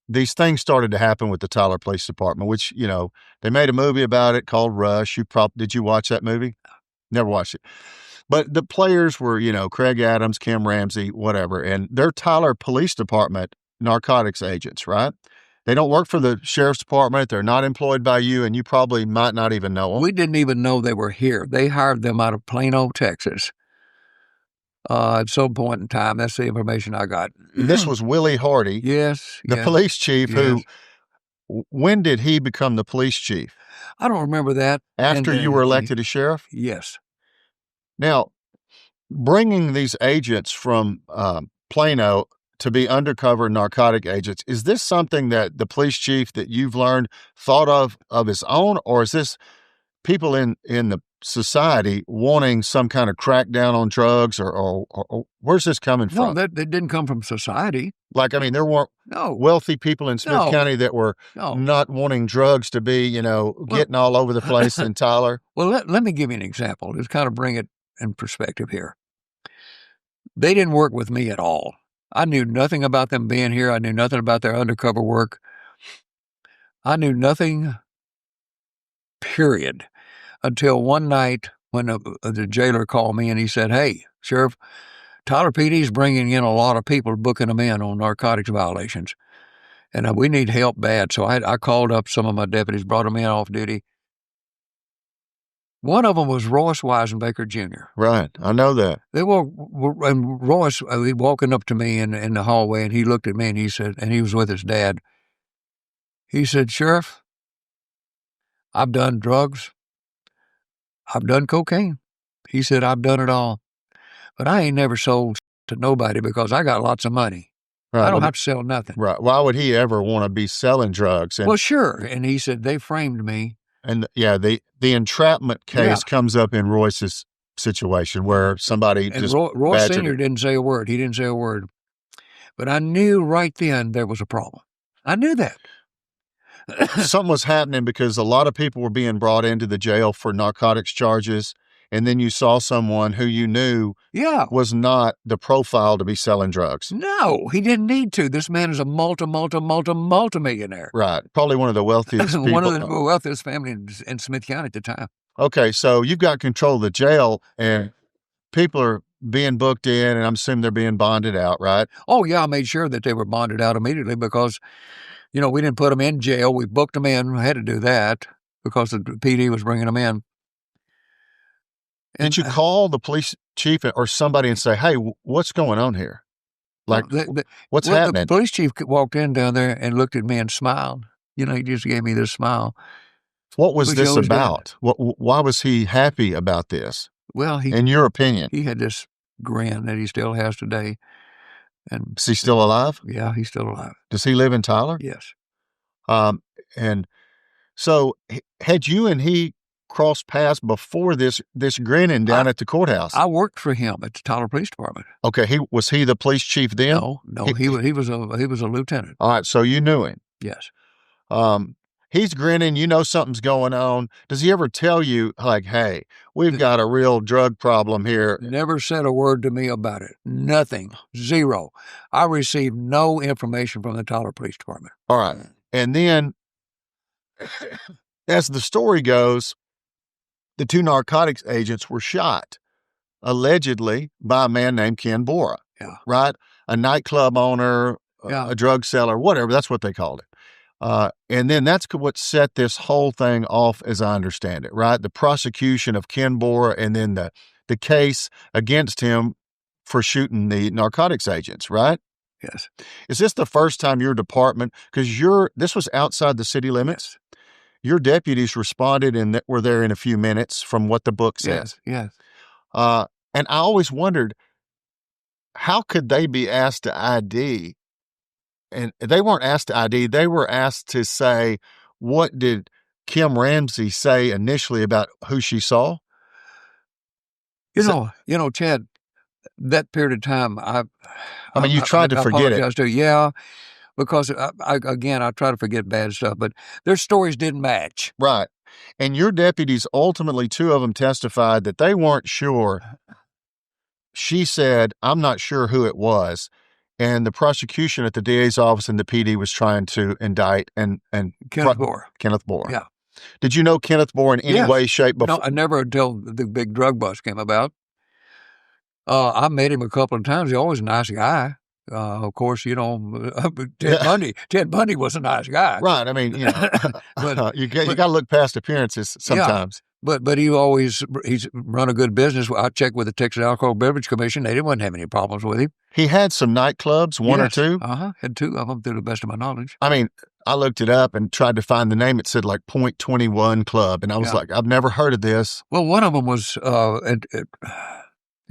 these things started to happen with the Tyler Police Department, which, they made a movie about it called Rush. Did you watch that movie? Never watched it. But the players were, Craig Adams, Kim Ramsey, whatever, and they're Tyler Police Department narcotics agents, right? They don't work for the sheriff's department. They're not employed by you, and you probably might not even know them. We didn't even know they were here. They hired them out of Plano, Texas. At some point in time, that's the information I got. This was Willie Hardy, Yes. the police chief, yes. when did he become the police chief? I don't remember that. After you were elected as sheriff? Yes. Now, bringing these agents from Plano to be undercover narcotic agents, is this something that the police chief that you've learned thought of his own, or is this people in the society wanting some kind of crackdown on drugs, or where's this coming from? No, that didn't come from society. Like, I mean, there weren't wealthy people in Smith County that were not wanting drugs to be, getting all over the place in Tyler. Well, let me give you an example. Just kind of bring it in perspective here. They didn't work with me at all. I knew nothing about them being here. I knew nothing about their undercover work. I knew nothing, period, until one night when the jailer called me and he said, "Hey, Sheriff, Tyler PD's bringing in a lot of people, booking them in on narcotics violations, and we need help bad." So I called up some of my deputies, brought them in off duty. One of them was Royce Weisenbaker Jr. Right, I know that. And Royce, he walking up to me in the hallway, and he looked at me and he said, and he was with his dad. He said, "Sheriff, I've done drugs. I've done cocaine." He said, "I've done it all. But I ain't never sold to nobody because I got lots of money. Right. I don't have to sell nothing." Right. Why would he ever want to be selling drugs? Well, sure. And he said, "They framed me." And the entrapment case comes up in Royce's situation where somebody and just Royce Sr. didn't say a word. He didn't say a word. But I knew right then there was a problem. I knew that. Something was happening because a lot of people were being brought into the jail for narcotics charges. And then you saw someone who you knew was not the profile to be selling drugs. No, he didn't need to. This man is a multi-millionaire. Right. Probably one of the wealthiest people. One of the wealthiest families in Smith County at the time. Okay, so you've got control of the jail, and people are being booked in, and I'm assuming they're being bonded out, right? Oh, yeah, I made sure that they were bonded out immediately because, we didn't put them in jail. We booked them in. We had to do that because the PD was bringing them in. Did you call the police chief or somebody and say, "Hey, what's going on here? Like, what's happening?" The police chief walked in down there and looked at me and smiled. He just gave me this smile. What was this about? Why was he happy about this? Well, in your opinion, he had this grin that he still has today. And is he still alive? Yeah, he's still alive. Does he live in Tyler? Yes. And so had you and he crossed paths before this grinning down at the courthouse? I worked for him at the Tyler Police Department. Okay, was he the police chief then? No, he was a lieutenant. All right, so you knew him. Yes. He's grinning. You know something's going on. Does he ever tell you, like, "Hey, we've got a real drug problem here"? Never said a word to me about it. Nothing. Zero. I received no information from the Tyler Police Department. All right. And then, as the story goes, the two narcotics agents were shot, allegedly by a man named Ken Bora. Yeah. Right? A nightclub owner, a drug seller, whatever. That's what they called it. And then that's what set this whole thing off, as I understand it, right? The prosecution of Ken Bora and then the case against him for shooting the narcotics agents, right? Yes. Is this the first time your department, because this was outside the city limits? Yes. Your deputies responded and were there in a few minutes from what the book says. Yes. And I always wondered, how could they be asked to ID? And they weren't asked to ID. They were asked to say, what did Kim Ramsey say initially about who she saw? Chad, that period of time, you tried to forget it. Yeah, because I try to forget bad stuff, but their stories didn't match. Right. And your deputies, ultimately, two of them testified that they weren't sure. She said, "I'm not sure who it was." And the prosecution at the DA's office and the PD was trying to indict and Kenneth Bora. Kenneth Bora. Yeah. Did you know Kenneth Bora in any way, shape, before? No, I never until the big drug bust came about. I met him a couple of times. He's always a nice guy. Of course, Ted Bundy was a nice guy. Right. I mean, But you got to look past appearances sometimes. Yeah, but he's run a good business. I checked with the Texas Alcohol Beverage Commission. They didn't have any problems with him. He had some nightclubs, one or two. Had two of them, to the best of my knowledge. I mean, I looked it up and tried to find the name. It said like Point 21 Club, and I was like, I've never heard of this. Well, one of them was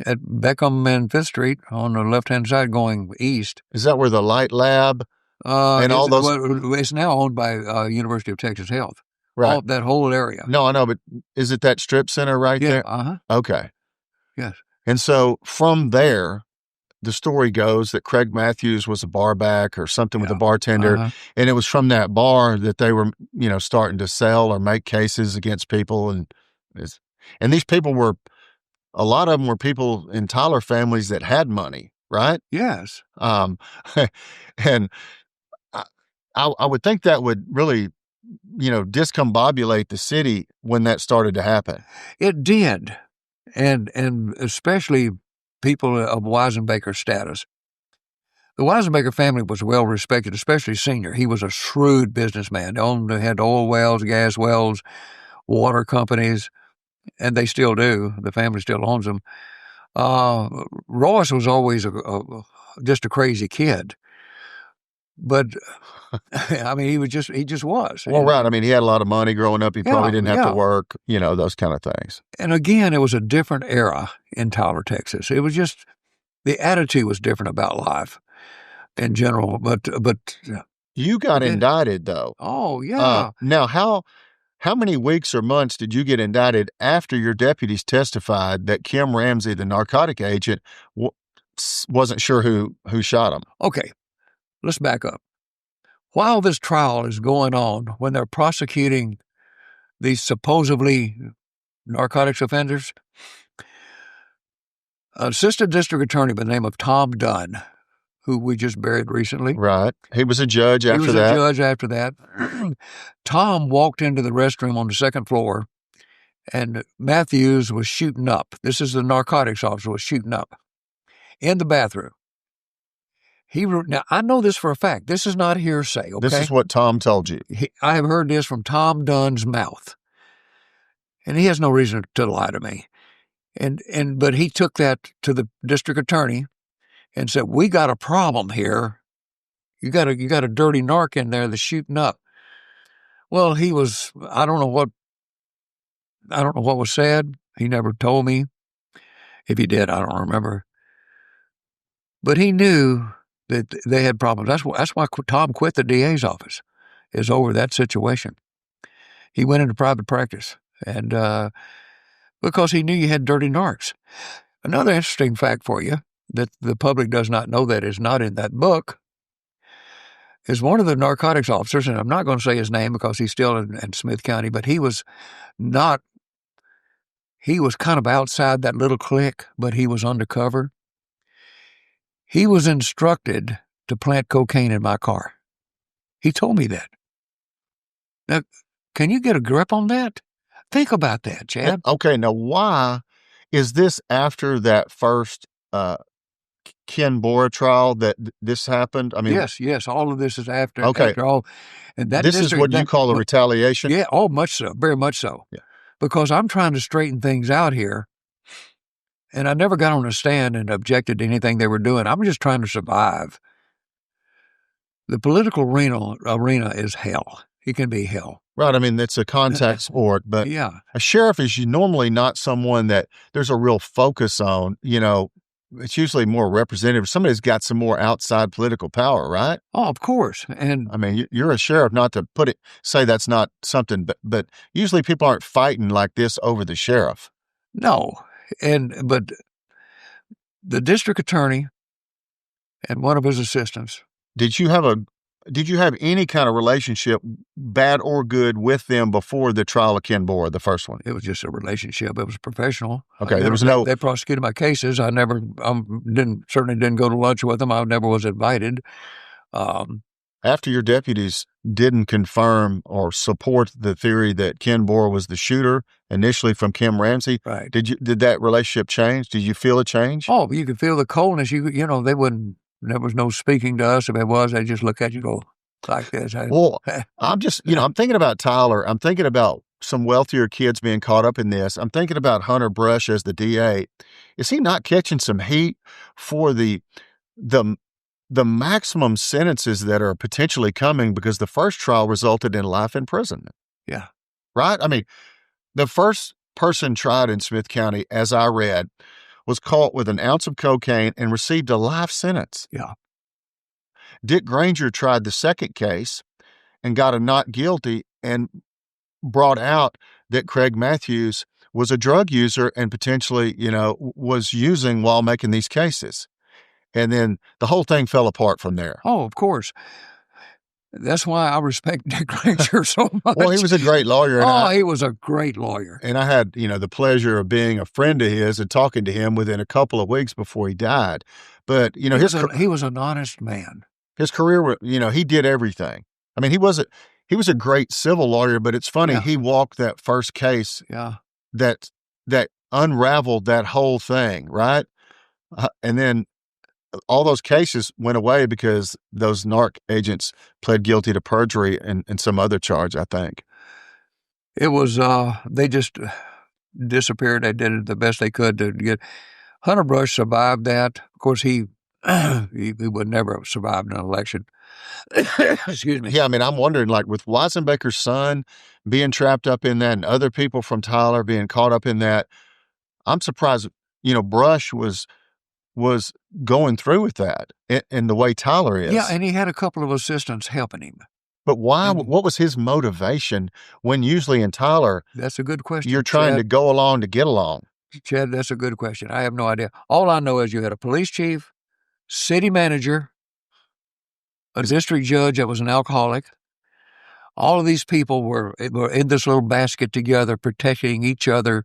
at Beckham and Fifth Street on the left-hand side going east. Is that where the Light Lab and all those? Well, it's now owned by University of Texas Health. Right. That whole area. No, I know, but is it that strip center right there? Okay. Yes. And so from there, the story goes that Craig Matthews was a bar back or something with a bartender. And it was from that bar that they were, starting to sell or make cases against people. And these people a lot of them were people in Tyler families that had money, right? Yes. And I would think that would really, discombobulate the city when that started to happen. It did. And especially people of Weisenbaker status. The Weisenbaker family was well respected, especially Senior. He was a shrewd businessman. They had oil wells, gas wells, water companies, and they still do. The family still owns them. Royce was always just a crazy kid. But I mean, he just was. Well, right. I mean, he had a lot of money growing up. He probably didn't have to work, those kind of things. And again, it was a different era in Tyler, Texas. It was just, the attitude was different about life in general. But you got indicted though. Oh yeah. Now, how many weeks or months did you get indicted after your deputies testified that Kim Ramsey, the narcotic agent, wasn't sure who shot him? Okay, let's back up. While this trial is going on, when they're prosecuting these supposedly narcotics offenders, an assistant district attorney by the name of Tom Dunn, who we just buried recently. Right. He was a judge after that. He was a judge after that. Tom walked into the restroom on the second floor, and Matthews was shooting up. This is the narcotics officer, was shooting up in the bathroom. Now, I know this for a fact. This is not hearsay, okay? This is what Tom told you. I have heard this from Tom Dunn's mouth, and he has no reason to lie to me. But he took that to the district attorney and said, "We got a problem here. You got a dirty narc in there that's shooting up." Well, I don't know what was said. He never told me. If he did, I don't remember. But he knew that they had problems. That's why Tom quit the DA's office, is over that situation. He went into private practice, and because he knew you had dirty narcs. Another interesting fact for you that the public does not know that is not in that book is one of the narcotics officers, and I'm not going to say his name because he's still in Smith County, but he was kind of outside that little clique, but he was undercover. He was instructed to plant cocaine in my car. He told me that. Now, can you get a grip on that? Think about that, Chad. Okay, now why is this after that first Ken Bora trial that this happened? I mean, yes, all of this is after. Okay, after all, and this is what you call a retaliation. Yeah, much so, very much so. Yeah, because I'm trying to straighten things out here, and I never got on a stand and objected to anything they were doing. I'm just trying to survive. The political arena is hell. It can be hell. Right. I mean, it's a contact sport, but a sheriff is normally not someone that there's a real focus on. It's usually more representative. Somebody's got some more outside political power, right? Oh, of course. And I mean, you're a sheriff, not to say that's not something, but usually people aren't fighting like this over the sheriff. No. But the district attorney and one of his assistants. Did you have any kind of relationship, bad or good, with them before the trial of Ken Bora, the first one? It was just a relationship. It was professional. Okay, They prosecuted my cases. I never certainly didn't go to lunch with them. I never was invited. After your deputies didn't confirm or support the theory that Ken Bora was the shooter initially from Kim Ramsey. Right. Did that relationship change? Did you feel a change? Oh, you could feel the coldness. They wouldn't. There was no speaking to us. If it was, they just look at you, go like this. Well, I'm just, I'm thinking about Tyler. I'm thinking about some wealthier kids being caught up in this. I'm thinking about Hunter Brush as the DA. Is he not catching some heat for the maximum sentences that are potentially coming because the first trial resulted in life imprisonment? Yeah. Right? I mean, the first person tried in Smith County, as I read, was caught with an ounce of cocaine and received a life sentence. Yeah. Dick Granger tried the second case and got a not guilty and brought out that Craig Matthews was a drug user and potentially, was using while making these cases. And then the whole thing fell apart from there. Oh, of course. That's why I respect Dick Granger so much. Well, he was a great lawyer. He was a great lawyer. And I had, the pleasure of being a friend of his and talking to him within a couple of weeks before he died. But, he was an honest man. His career, he did everything. I mean, he was a great civil lawyer, but it's funny, he walked that first case that unraveled that whole thing, right? And then all those cases went away because those narc agents pled guilty to perjury and some other charge, I think. It was, they just disappeared. They did the best they could to get. Hunter Brush survived that. Of course, he would never have survived an election. Excuse me. Yeah, I mean, I'm wondering, like, with Weisenbaker's son being trapped up in that and other people from Tyler being caught up in that, I'm surprised, Brush was going through with that in the way Tyler is. Yeah, and he had a couple of assistants helping him. But why? What was his motivation when usually in Tyler? That's a good question. You're trying to go along to get along. Chad, that's a good question. I have no idea. All I know is you had a police chief, city manager, a district judge that was an alcoholic. All of these people were in this little basket together, protecting each other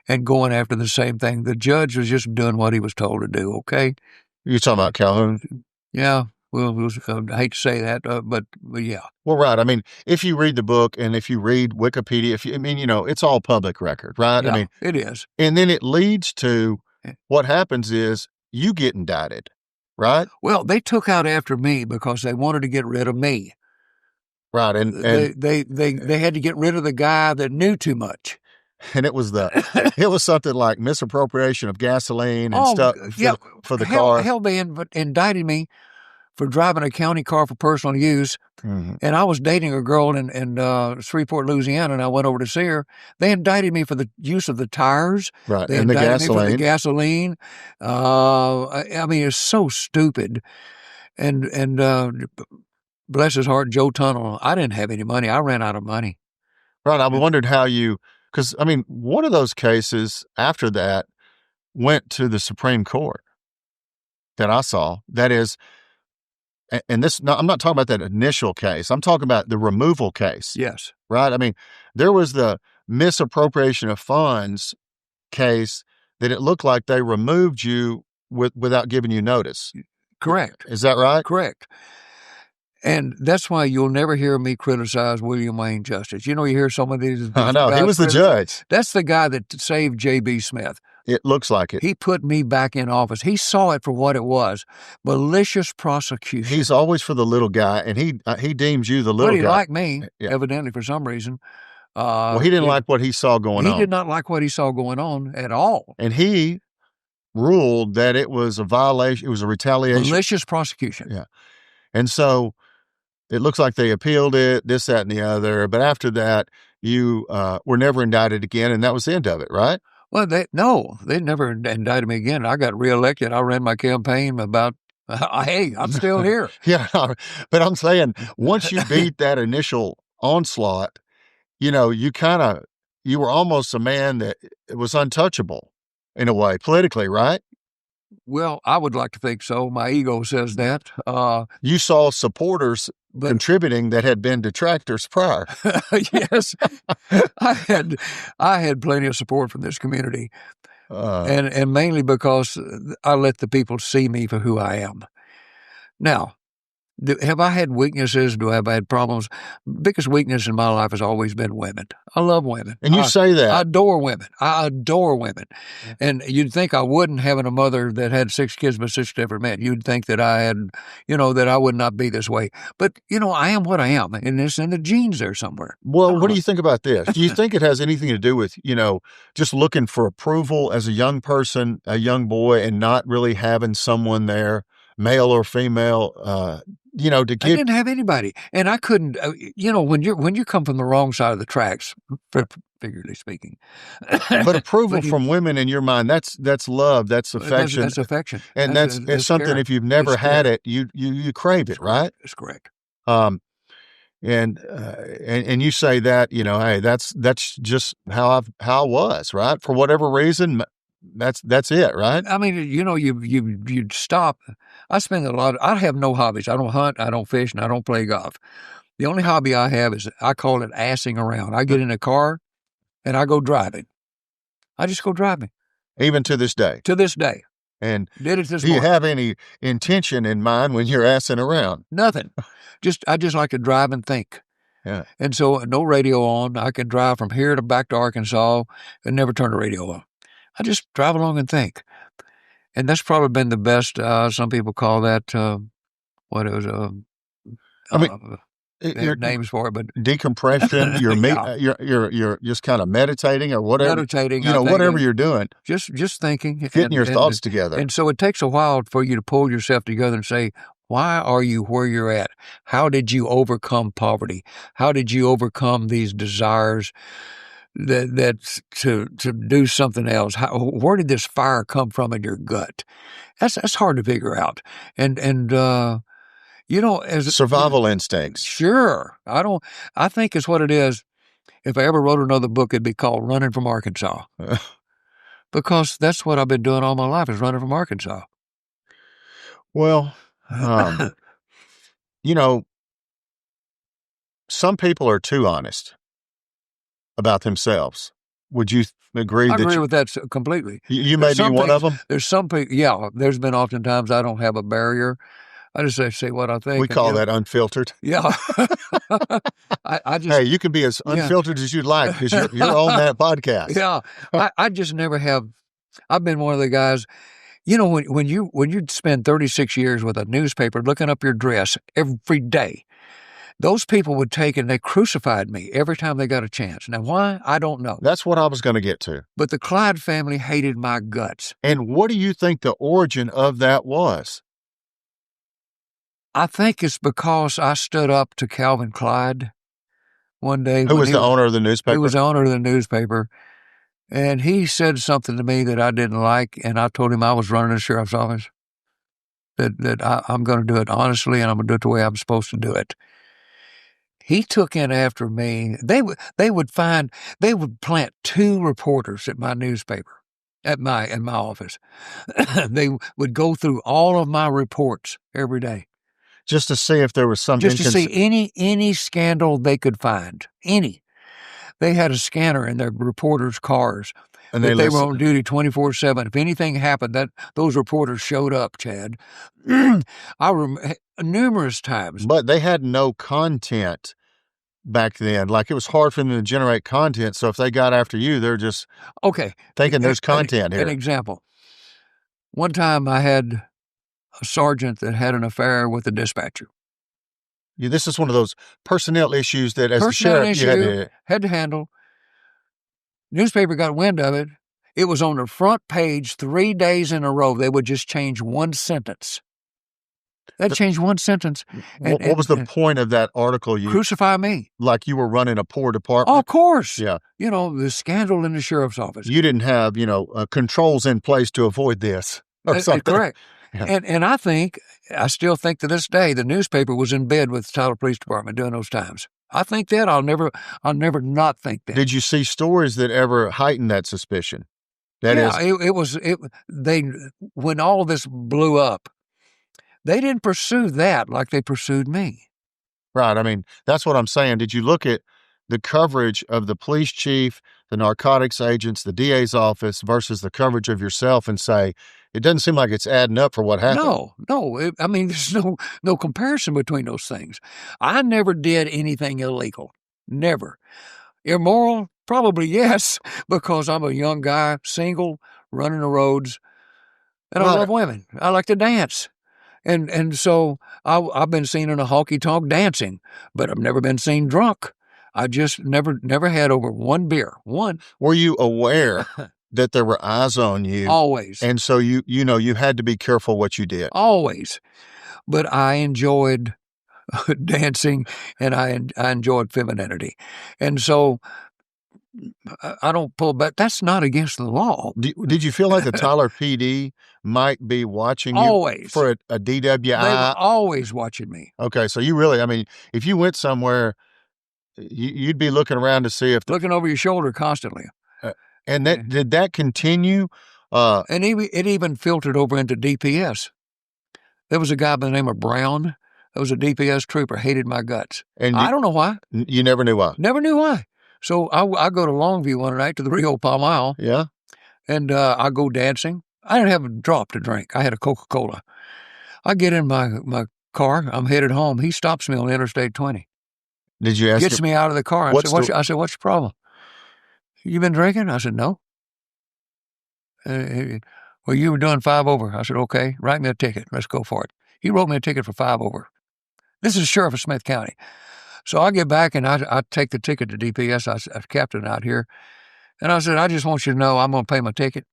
and going after the same thing. The judge was just doing what he was told to do, okay? You're talking about Calhoun? Yeah. Well, I hate to say that, but yeah. Well, right. I mean, if you read the book and if you read Wikipedia, it's all public record, right? Yeah, I mean, it is. And then it leads to what happens is you get indicted, right? Well, they took out after me because they wanted to get rid of me. Right. And they had to get rid of the guy that knew too much. And it was something like misappropriation of gasoline and stuff for the car. Hell, they indicted me for driving a county car for personal use. Mm-hmm. And I was dating a girl in Shreveport, Louisiana, and I went over to see her. They indicted me for the use of the tires. Right, they and indicted the gasoline. me for the gasoline. I mean, it's so stupid. And bless his heart, Joe Tunnell, I didn't have any money. I ran out of money. Right, I wondered how because, I mean, one of those cases after that went to the Supreme Court that I saw. That is, and this, I'm not talking about that initial case. I'm talking about the removal case. Yes. Right? I mean, there was the misappropriation of funds case that it looked like they removed you without giving you notice. Correct. Is that right? Correct. And that's why you'll never hear me criticize William Wayne Justice. You hear some of these. I know. He was the judge. That's the guy that saved J.B. Smith. It looks like it. He put me back in office. He saw it for what it was, malicious prosecution. He's always for the little guy, and he deems you the little guy. But he liked me, evidently, for some reason. Well, he didn't like what he saw going on. He did not like what he saw going on at all. And he ruled that it was a violation. It was a retaliation. Malicious prosecution. Yeah. And so it looks like they appealed it, this, that, and the other. But after that, you were never indicted again, and that was the end of it, right? Well, they never indicted me again. I got reelected. I ran my campaign about, hey, I'm still here. Yeah, but I'm saying once you beat that initial onslaught, you were almost a man that was untouchable in a way, politically, right? Well, I would like to think so. My ego says that. You saw supporters contributing that had been detractors prior. Yes, I had plenty of support from this community, and mainly because I let the people see me for who I am. Now, Have I had weaknesses? Do I have had problems? Biggest weakness in my life has always been women. I love women. And you say that. I adore women. I adore women. And you'd think I wouldn't, having a mother that had 6 kids by 6 different men. You'd think that I had, that I would not be this way. But, I am what I am. And it's in the genes there somewhere. Well, what do you think about this? Do you think it has anything to do with, just looking for approval as a young person, a young boy, and not really having someone there, male or female, to I give? didn't have anybody. And I couldn't, when you come from the wrong side of the tracks, figuratively speaking. But approval from women in your mind, that's love, that's affection. That's affection. And that's something, care. if you've never had it, you crave it, right? That's correct. And you say that, hey, that's just how I was, right? For whatever reason, that's it, right? I mean, you'd stop. I have no hobbies. I don't hunt, I don't fish, and I don't play golf. The only hobby I have is, I call it assing around. I get in a car and I go driving. I just go driving. Even to this day? To this day. And did it this do you morning. have any intention in mind when you're assing around? Nothing. I just like to drive and think. Yeah. And so no radio on. I can drive from here to back to Arkansas and never turn the radio on. I just drive along and think. And that's probably been the best. Some people call that, there are names for it, but decompression. You're just kind of meditating or whatever. Meditating, whatever you're doing. Just thinking, getting your thoughts together. And so it takes a while for you to pull yourself together and say, why are you where you're at? How did you overcome poverty? How did you overcome these desires that to do something else? Where did this fire come from in your gut? That's hard to figure out. And as survival instincts. Sure. I think it's what it is. If I ever wrote another book, it'd be called Running from Arkansas. Because that's what I've been doing all my life, is running from Arkansas. Well, some people are too honest about themselves. Would you agree? I agree with that completely. You may be one of them? There's some people, yeah. There's been oftentimes I don't have a barrier. I just say what I think. We call that unfiltered. Yeah. I just. Hey, you can be as unfiltered as you'd like, because you're on that podcast. Yeah. I just never have. I've been one of the guys. When you spend 36 years with a newspaper looking up your dress every day, those people would take and they crucified me every time they got a chance. Now, why? I don't know. That's what I was going to get to. But the Clyde family hated my guts. And what do you think the origin of that was? I think it's because I stood up to Calvin Clyde one day. Who was the owner of the newspaper? He was the owner of the newspaper. And he said something to me that I didn't like, and I told him I was running the sheriff's office, that I'm going to do it honestly, and I'm going to do it the way I'm supposed to do it. He took in after me. They would plant 2 reporters at my newspaper, in my office. They would go through all of my reports every day. Just to see if there was some to see any scandal they could find. Any. They had a scanner in their reporters' cars. And they were on duty 24/7. If anything happened, those reporters showed up, Chad. I remember numerous times. But they had no content back then. Like, it was hard for them to generate content. So if they got after you, they're just thinking there's content here. An example. One time I had a sergeant that had an affair with a dispatcher. Yeah, this is one of those personnel issues that, as a sheriff, you had to handle. Newspaper got wind of it. It was on the front page 3 days in a row. They would just change one sentence. They'd change one sentence. What was the point of that article? Crucify me. Like you were running a poor department? Oh, of course. Yeah. The scandal in the sheriff's office. You didn't have, controls in place to avoid this or something. Correct. Yeah. And I still think to this day, the newspaper was in bed with the Tyler Police Department during those times. I think that. I'll never not think that. Did you see stories that ever heightened that suspicion? When all this blew up, they didn't pursue that like they pursued me. Right. I mean, that's what I'm saying. Did you look at the coverage of the police chief, the narcotics agents, the DA's office versus the coverage of yourself and say, it doesn't seem like it's adding up for what happened. No. I mean, there's no comparison between those things. I never did anything illegal. Never. Immoral? Probably yes, because I'm a young guy, single, running the roads, and I Right. love women. I like to dance. And so I've been seen in a honky-tonk dancing, but I've never been seen drunk. I just never had over one beer. One. Were you aware that there were eyes on you? Always. And so you had to be careful what you did. Always. But I enjoyed dancing, and I enjoyed femininity. And so I don't pull back. That's not against the law. Did you feel like the Tyler PD might be watching you Always. for a DWI? They were always watching me. Okay, so you really, I mean, if you went somewhere, you'd be looking around to see if Looking over your shoulder constantly. and did that continue? And it even filtered over into DPS. There was a guy by the name of Brown. That was a DPS trooper, hated my guts. And I don't know why. You never knew why. Never knew why. So I go to Longview one night to the Rio Palm Mile. Yeah. And I go dancing. I didn't have a drop to drink. I had a Coca-Cola. I get in my car. I'm headed home. He stops me on Interstate 20. Did you ask Gets him? me out of the car. I said, what's your problem? You been drinking? I said, no. Well, you were doing 5 over. I said, okay, write me a ticket. Let's go for it. He wrote me a ticket for 5 over. This is Sheriff of Smith County. So I get back and I take the ticket to DPS. I captain out here. And I said, I just want you to know I'm going to pay my ticket,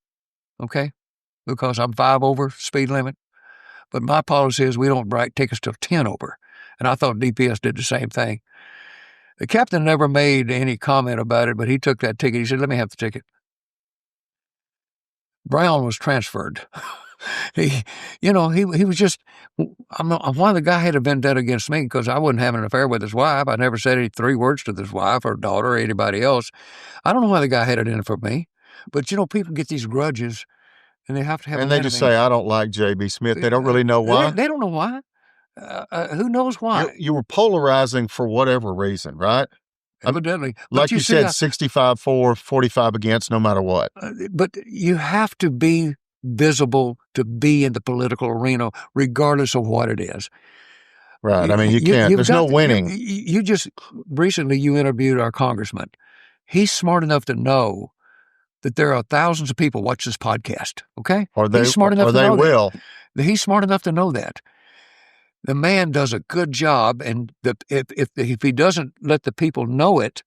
okay? Because I'm 5 over, speed limit. But my policy is we don't write tickets till 10 over. And I thought DPS did the same thing. The captain never made any comment about it, but he took that ticket. He said, let me have the ticket. Brown was transferred. He was just, why the guy had a vendetta against me because I wasn't having an affair with his wife. I never said any 3 words to his wife or daughter or anybody else. I don't know why the guy had it in for me. But, people get these grudges and they have to have And they just say, I don't like J.B. Smith. They don't really know why. They don't know why. Who knows why? You were polarizing for whatever reason, right? Evidently. Like you said, 65 for, 45 against, no matter what. But you have to be visible to be in the political arena, regardless of what it is. Right. I mean, you can't. There's no winning. You just recently you interviewed our congressman. He's smart enough to know that there are thousands of people watch this podcast. Okay, he's smart enough to know that. He's smart enough to know that. The man does a good job, and if he doesn't let the people know it,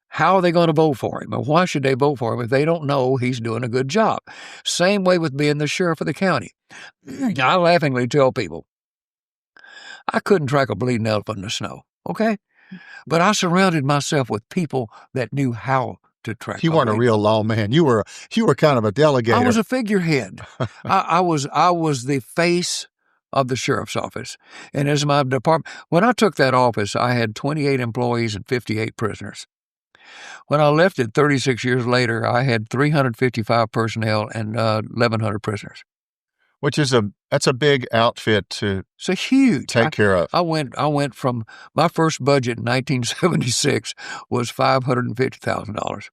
how are they going to vote for him? And why should they vote for him if they don't know he's doing a good job? Same way with being the sheriff of the county. I laughingly tell people, I couldn't track a bleeding elephant in the snow, okay? But I surrounded myself with people that knew how to track. You weren't a real lawman. You were kind of a delegator. I was a figurehead. I was the face of the sheriff's office. And as my department, when I took that office, I had 28 employees and 58 prisoners. When I left it 36 years later, I had 355 personnel and 1,100 prisoners. Which is that's a big outfit to take care of. I went from my first budget in 1976 was $550,000.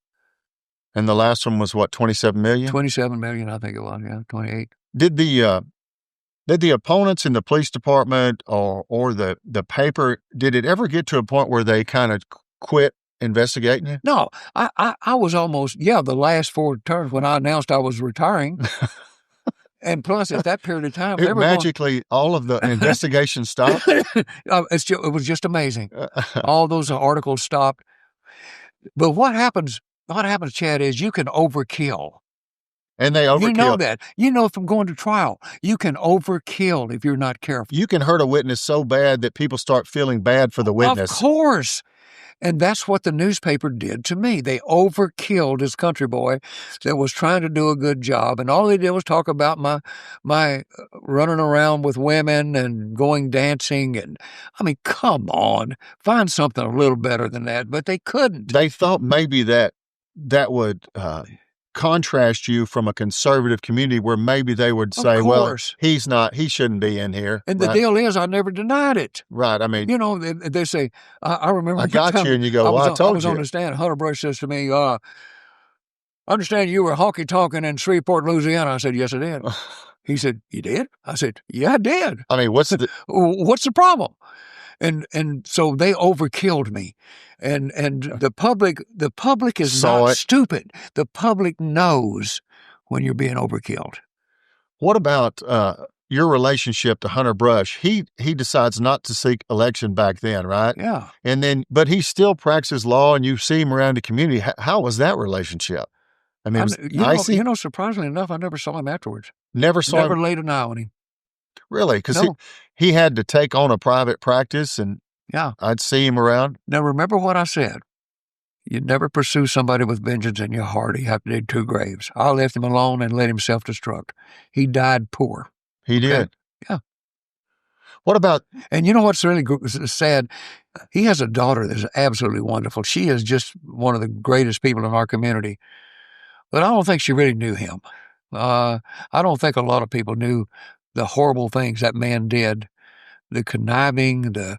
And the last one was what, 27 million? 27 million, I think it was. Yeah, 28. Did the opponents in the police department or the paper, did it ever get to a point where they kind of quit investigating you? No, I was almost, the last 4 terms when I announced I was retiring. And plus, at that period of time, all of the investigation stopped. It was just amazing. All those articles stopped. But what happens, Chad, is you can overkill. And they overkill. You know that. From going to trial, you can overkill if you're not careful. You can hurt a witness so bad that people start feeling bad for the witness. Of course. And that's what the newspaper did to me. They overkilled this country boy that was trying to do a good job. And all they did was talk about my running around with women and going dancing. And I mean, come on, find something a little better than that. But they couldn't. They thought maybe that would contrast you from a conservative community where maybe they would say, well, he shouldn't be in here. And the deal is, I never denied it. Right. I mean, they say, I remember. I got you, and you go, I told you. I was on the stand. Hunter Brush says to me, understand you were honky-tonking in Shreveport, Louisiana. I said, yes, I did. He said, you did? I said, yeah, I did. I mean, what's the problem? And so they overkilled me. And the public is Saw not it. stupid. The public knows when you're being overkilled. What about your relationship to Hunter Brush? He decides not to seek election back then, right? Yeah. And then, but he still practices law, and you see him around the community. How was that relationship? I mean, was it icy? Surprisingly enough, I never saw him afterwards. Never saw Never him. laid an eye on him. Really? Because No. he had to take on a private practice, and Yeah. I'd see him around. Now, remember what I said. You never pursue somebody with vengeance in your heart. You have to dig 2 graves. I left him alone and let him self-destruct. He died poor. He did. Yeah. What about, And you know what's really sad? He has a daughter that's absolutely wonderful. She is just one of the greatest people in our community. But I don't think she really knew him. I don't think a lot of people knew the horrible things that man did, the conniving, the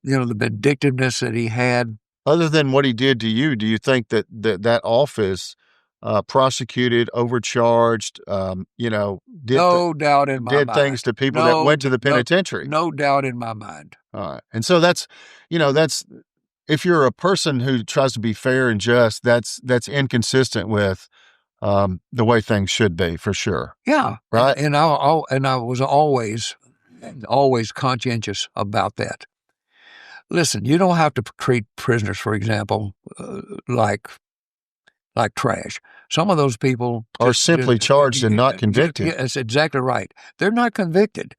vindictiveness that he had. other than what he did to you, do you think that office prosecuted, overcharged, No doubt in my mind. did things to people that went to the penitentiary? No doubt in my mind. All right. And so that's if you're a person who tries to be fair and just, that's inconsistent with the way things should be, for sure. Yeah. Right. And I was always conscientious about that. Listen, you don't have to treat prisoners, for example, like trash. Some of those people Are simply charged and not convicted. Yeah, that's exactly right. They're not convicted.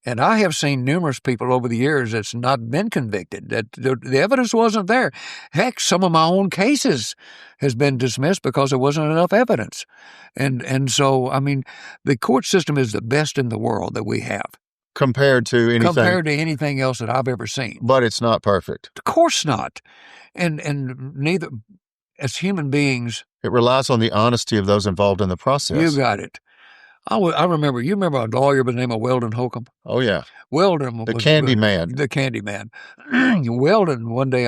And I have seen numerous people over the years that's not been convicted, that the evidence wasn't there. Heck, some of my own cases has been dismissed because there wasn't enough evidence. And so, I mean, the court system is the best in the world that we have. Compared to anything else that I've ever seen. But it's not perfect. Of course not. And neither, as human beings. It relies on the honesty of those involved in the process. You got it. I remember, you remember a lawyer by the name of Weldon Holcomb? Oh, yeah. Weldon was the candy man. The candy man. Weldon, one day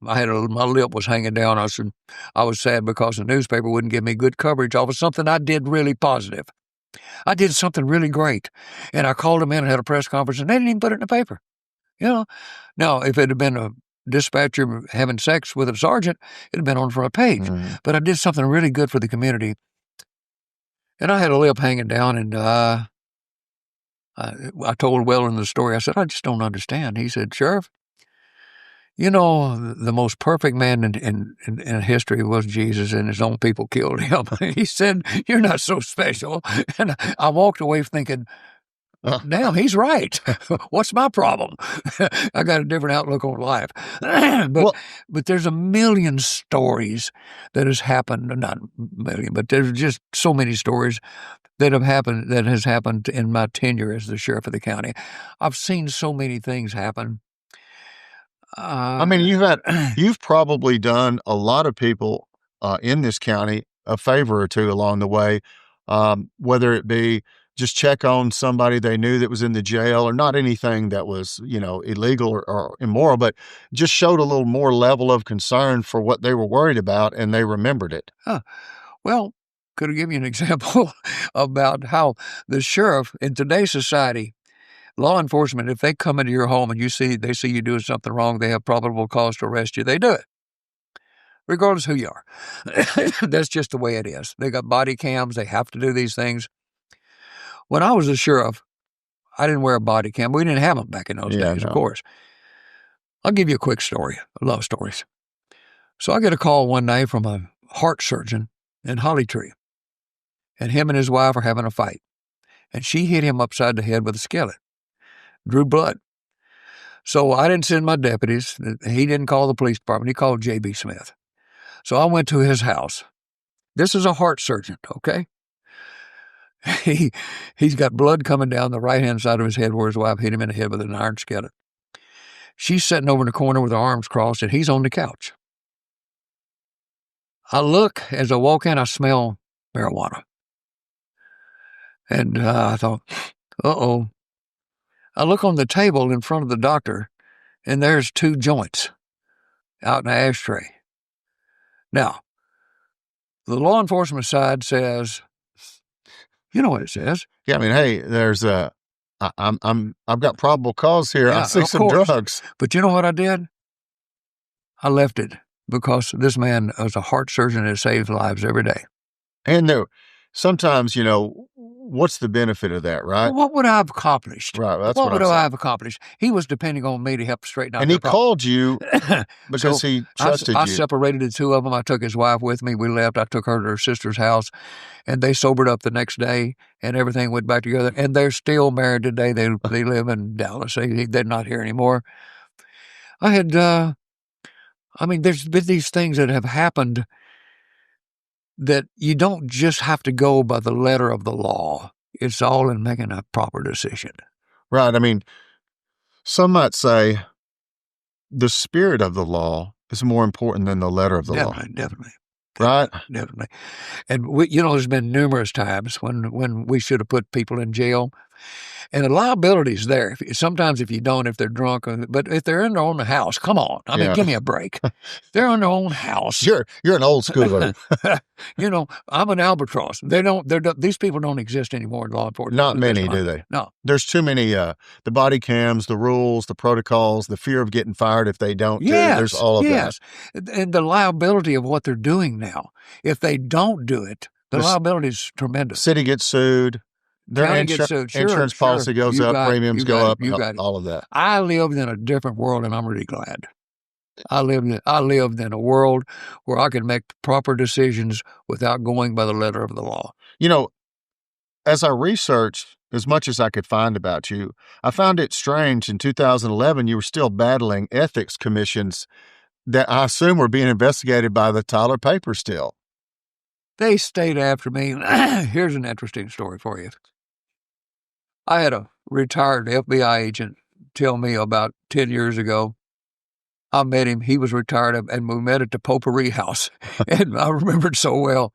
my lip was hanging down. I was sad because the newspaper wouldn't give me good coverage off of something I did really positive. I did something really great. And I called him in and had a press conference, and they didn't even put it in the paper. Now, if it had been a dispatcher having sex with a sergeant, it had been on the front page. Mm-hmm. But I did something really good for the community. And I had a lip hanging down, and I told Weldon the story. I said, I just don't understand. He said, Sheriff, the most perfect man in history was Jesus, and his own people killed him. He said, you're not so special. And I walked away thinking, damn, he's right. What's my problem? I got a different outlook on life. But there's a million stories that has happened, not a million, but there's just so many stories that has happened in my tenure as the sheriff of the county. I've seen so many things happen. I mean, you've probably done a lot of people in this county a favor or two along the way, whether it be just check on somebody they knew that was in the jail, or not anything that was, illegal or immoral, but just showed a little more level of concern for what they were worried about, and they remembered it. Well, could I give you an example about how the sheriff in today's society, law enforcement, if they come into your home and they see you doing something wrong, they have probable cause to arrest you, they do it, regardless who you are. That's just the way it is. They got body cams. They have to do these things. When I was a sheriff, I didn't wear a body cam. We didn't have them back in those days, of course. I'll give you a quick story. I love stories. So I get a call one night from a heart surgeon in Holly Tree, and him and his wife are having a fight. And she hit him upside the head with a skillet, drew blood. So I didn't send my deputies. He didn't call the police department. He called J.B. Smith. So I went to his house. This is a heart surgeon, okay? He's got blood coming down the right-hand side of his head where his wife hit him in the head with an iron skillet. She's sitting over in the corner with her arms crossed, and he's on the couch. I look, as I walk in, I smell marijuana. And I thought, uh-oh. I look on the table in front of the doctor, and there's 2 joints out in the ashtray. Now, The law enforcement side says, you know what it says. Yeah, I mean, hey, there's I've got probable cause here. I Yeah, see of some course. drugs. But you know what I did? I left it because this man was a heart surgeon that saves lives every day. And there, sometimes, what's the benefit of that, right? Well, what would I have accomplished? Right, that's what what would I'm I saying. have accomplished? He was depending on me to help straighten out And their he called you problem. because So he trusted I you. separated the two of them. I took his wife with me. We left. I took her to her sister's house, and they sobered up the next day, and everything went back together. And they're still married today. They live in Dallas. They're not here anymore. I had, there's been these things that have happened that you don't just have to go by the letter of the law. It's all in making a proper decision. Right. I mean, some might say the spirit of the law is more important than the letter of the law. Definitely. Right? Definitely. And there's been numerous times when we should have put people in jail. And the liability's there. Sometimes if you don't, if they're drunk, but if they're in their own house, come on. I mean, give me a break. They're in their own house. You're an old schooler. I'm an albatross. These people don't exist anymore in law enforcement. Not many, do they? No. There's too many, the body cams, the rules, the protocols, the fear of getting fired if they don't. Yes, there's all of that. And the liability of what they're doing now. If they don't do it, the liability is tremendous. City gets sued. Their insurance policy goes up, premiums go up, all of that. I lived in a different world, and I'm really glad. I lived in a world where I could make proper decisions without going by the letter of the law. As I researched as much as I could find about you, I found it strange in 2011 you were still battling ethics commissions that I assume were being investigated by the Tyler paper still. They stayed after me. Here's an interesting story for you. I had a retired FBI agent tell me about 10 years ago. I met him. He was retired, and we met at the Potpourri House. And I remembered so well.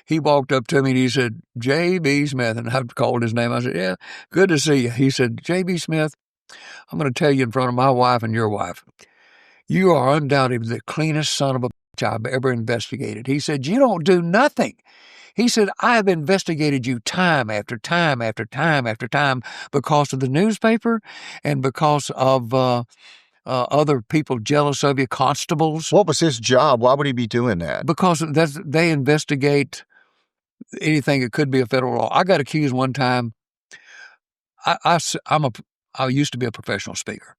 He walked up to me and he said, J.B. Smith, and I called his name. I said, yeah, good to see you. He said, J.B. Smith, I'm going to tell you in front of my wife and your wife, you are undoubtedly the cleanest son of a bitch I've ever investigated. He said, you don't do nothing. He said, I have investigated you time after time after time after time because of the newspaper and because of other people jealous of you, constables. What was his job? Why would he be doing that? Because they investigate anything that could be a federal law. I got accused one time. I used to be a professional speaker.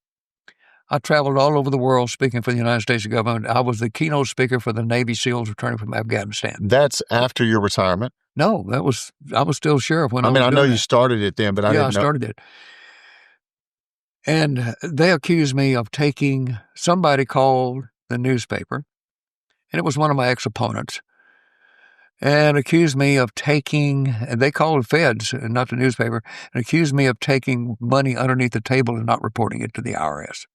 I traveled all over the world speaking for the United States government. I was the keynote speaker for the Navy SEALs returning from Afghanistan. That's after your retirement? No, I was still sheriff when I was I know doing you started it then, but I didn't know. I started it. And they accused me of taking, somebody called the newspaper, and it was one of my ex-opponents, and accused me of taking, and they called the feds, not the newspaper, and accused me of taking money underneath the table and not reporting it to the IRS.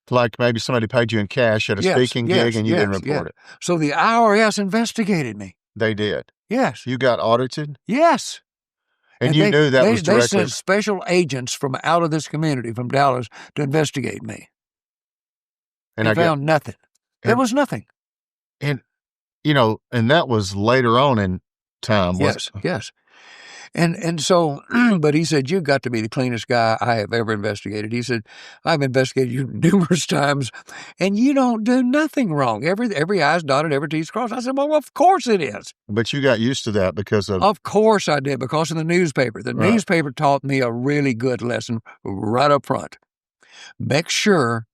Like maybe somebody paid you in cash at a speaking gig and you didn't report it. So the IRS investigated me. They did? Yes. You got audited? Yes. And you knew that was directly... They sent special agents from out of this community, from Dallas, to investigate me. And I found nothing. There was nothing. And, and that was later on in time, yes, wasn't it? Yes. And so, but he said, you've got to be the cleanest guy I have ever investigated. He said, I've investigated you numerous times, and you don't do nothing wrong. Every I's dotted, every T's crossed. I said, well, of course it is. But you got used to that because of... Of course I did, because of the newspaper. The newspaper taught me a really good lesson right up front. Make sure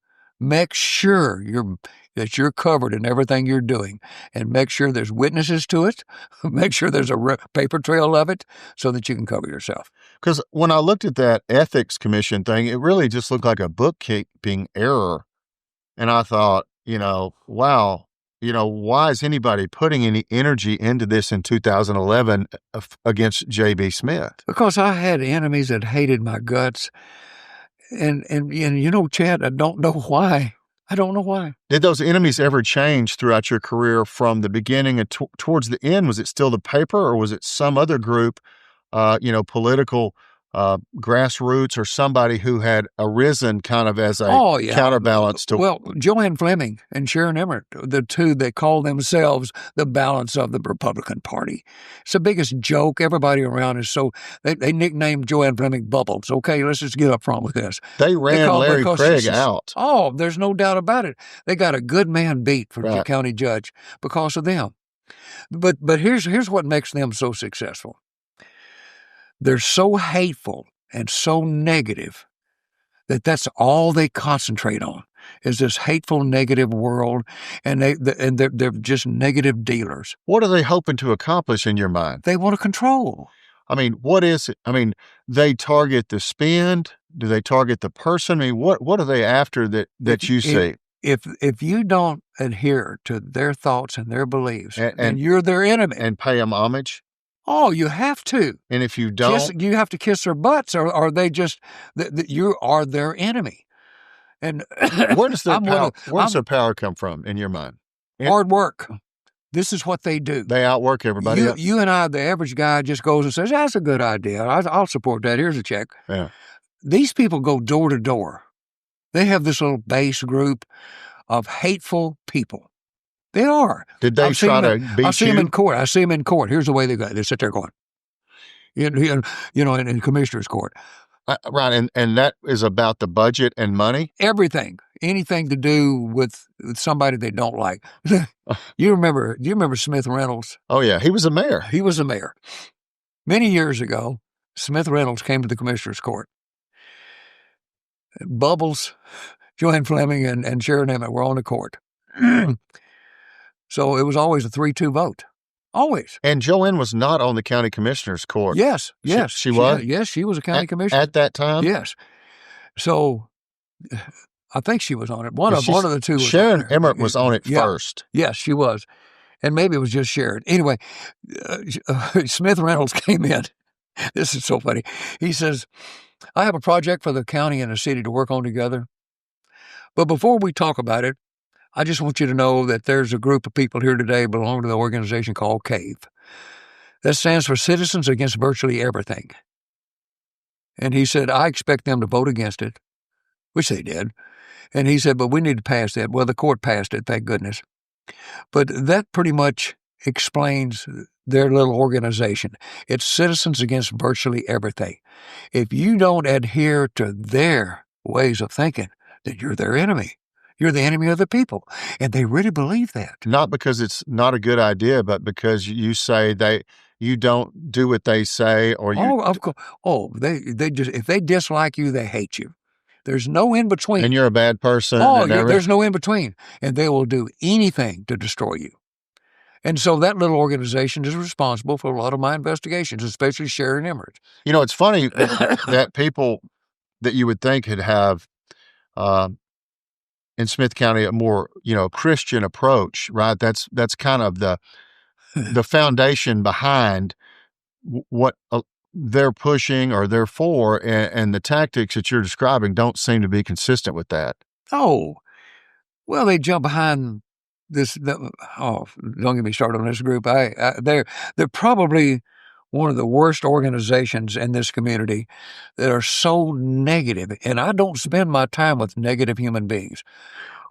that you're covered in everything you're doing, and make sure there's witnesses to it. Make sure there's a paper trail of it so that you can cover yourself. Because when I looked at that ethics commission thing, it really just looked like a bookkeeping error. And I thought, wow, why is anybody putting any energy into this in 2011 against J.B. Smith? Because I had enemies that hated my guts. And Chad, I don't know why. I don't know why. Did those enemies ever change throughout your career from the beginning and towards the end? Was it still the paper, or was it some other group, political grassroots or somebody who had arisen kind of as a Oh, yeah. counterbalance to. Well, Joanne Fleming and Sharon Emmert, the two that call themselves the balance of the Republican Party. It's the biggest joke. Everybody around is they nicknamed Joanne Fleming Bubbles. Okay, let's just get up front with this. They ran Larry because Craig out. Oh, there's no doubt about it. They got a good man beat for the Right. county judge because of them. But here's what makes them so successful. They're so hateful and so negative that's all they concentrate on is this hateful, negative world, and they're just negative dealers. What are they hoping to accomplish in your mind? They want to control. I mean, what is it? I mean, they target the spend. Do they target the person? I mean, what are they after that you see? If you don't adhere to their thoughts and their beliefs, And then you're their enemy. and pay them homage. Oh, you have to. And if you don't, You have to kiss their butts, or they just you are their enemy. And where does their I'm power? one of- Where does I'm- their power come from in your mind? hard work. This is what they do. They outwork everybody else. You and I, the average guy, just goes and says, "That's a good idea. I'll support that. Here's a check." Yeah. These people go door to door. They have this little base group of hateful people. They are. Did they I've seen try to them- beat I see them in you? court. I see them in court. Here's the way they go. They sit there going, in commissioner's court. Right, and that is about the budget and money. Everything, anything to do with somebody they don't like. You remember Smith Reynolds? Oh yeah, he was a mayor. He was a mayor. Many years ago, Smith Reynolds came to the commissioner's court. Bubbles, Joanne Fleming, and Sharon Emmett were on the court. So it was always a 3-2 vote. Always. And Joanne was not on the county commissioner's court. Yes. She was? Yes, she was a county commissioner. At that time? Yes. So I think she was on it. One of the two was Sharon on there. Emmert was on it Yeah. first. Yes, she was. And maybe it was just Sharon. Anyway, Smith Reynolds came in. This is so funny. He says, "I have a project for the county and the city to work on together. But before we talk about it, I just want you to know that there's a group of people here today belong to the organization called CAVE. That stands for Citizens Against Virtually Everything." And he said, "I expect them to vote against it," which they did. And he said, "But we need to pass that." Well, the court passed it, thank goodness. But that pretty much explains their little organization. It's Citizens Against Virtually Everything. If you don't adhere to their ways of thinking, then you're their enemy. You're the enemy of the people. And they really believe that. Not because it's not a good idea, but because you say you don't do what they say, or you. Oh, of course. Oh, they just, if they dislike you, they hate you. There's no in between. And you're a bad person. Oh, and yeah, everything. there's no in between. And they will do anything to destroy you. And so that little organization is responsible for a lot of my investigations, especially Sharon Emmert. You know, it's funny that people that you would think could have in Smith County a more, Christian approach, right? That's kind of the foundation behind what they're pushing or they're for, and the tactics that you're describing don't seem to be consistent with that. Oh, well, they jump behind this. Don't get me started on this group. They're probably one of the worst organizations in this community that are so negative. And I don't spend my time with negative human beings.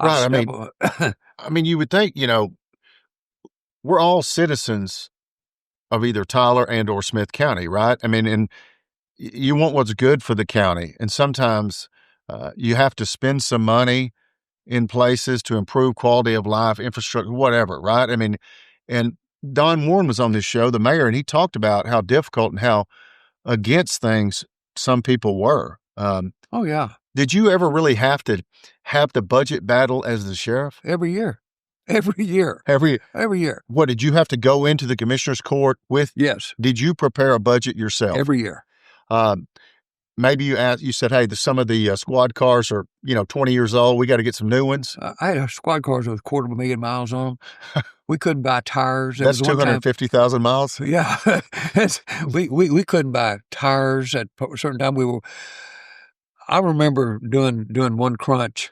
Right. I mean, you would think, we're all citizens of either Tyler and or Smith County, right? I mean, and you want what's good for the county. And sometimes you have to spend some money in places to improve quality of life, infrastructure, whatever, right? I mean, and Don Warren was on this show, the mayor, and he talked about how difficult and how against things some people were. Oh, yeah. Did you ever really have to have the budget battle as the sheriff? Every year. Every year. Every year. What, did you have to go into the commissioner's court with? Yes. Did you prepare a budget yourself? Every year. Maybe you said, hey, some of the squad cars are, 20 years old. We got to get some new ones. I had squad cars with 250,000 miles on them. We couldn't buy tires. That's 250,000 miles? Yeah. we couldn't buy tires at a certain time. I remember doing one crunch.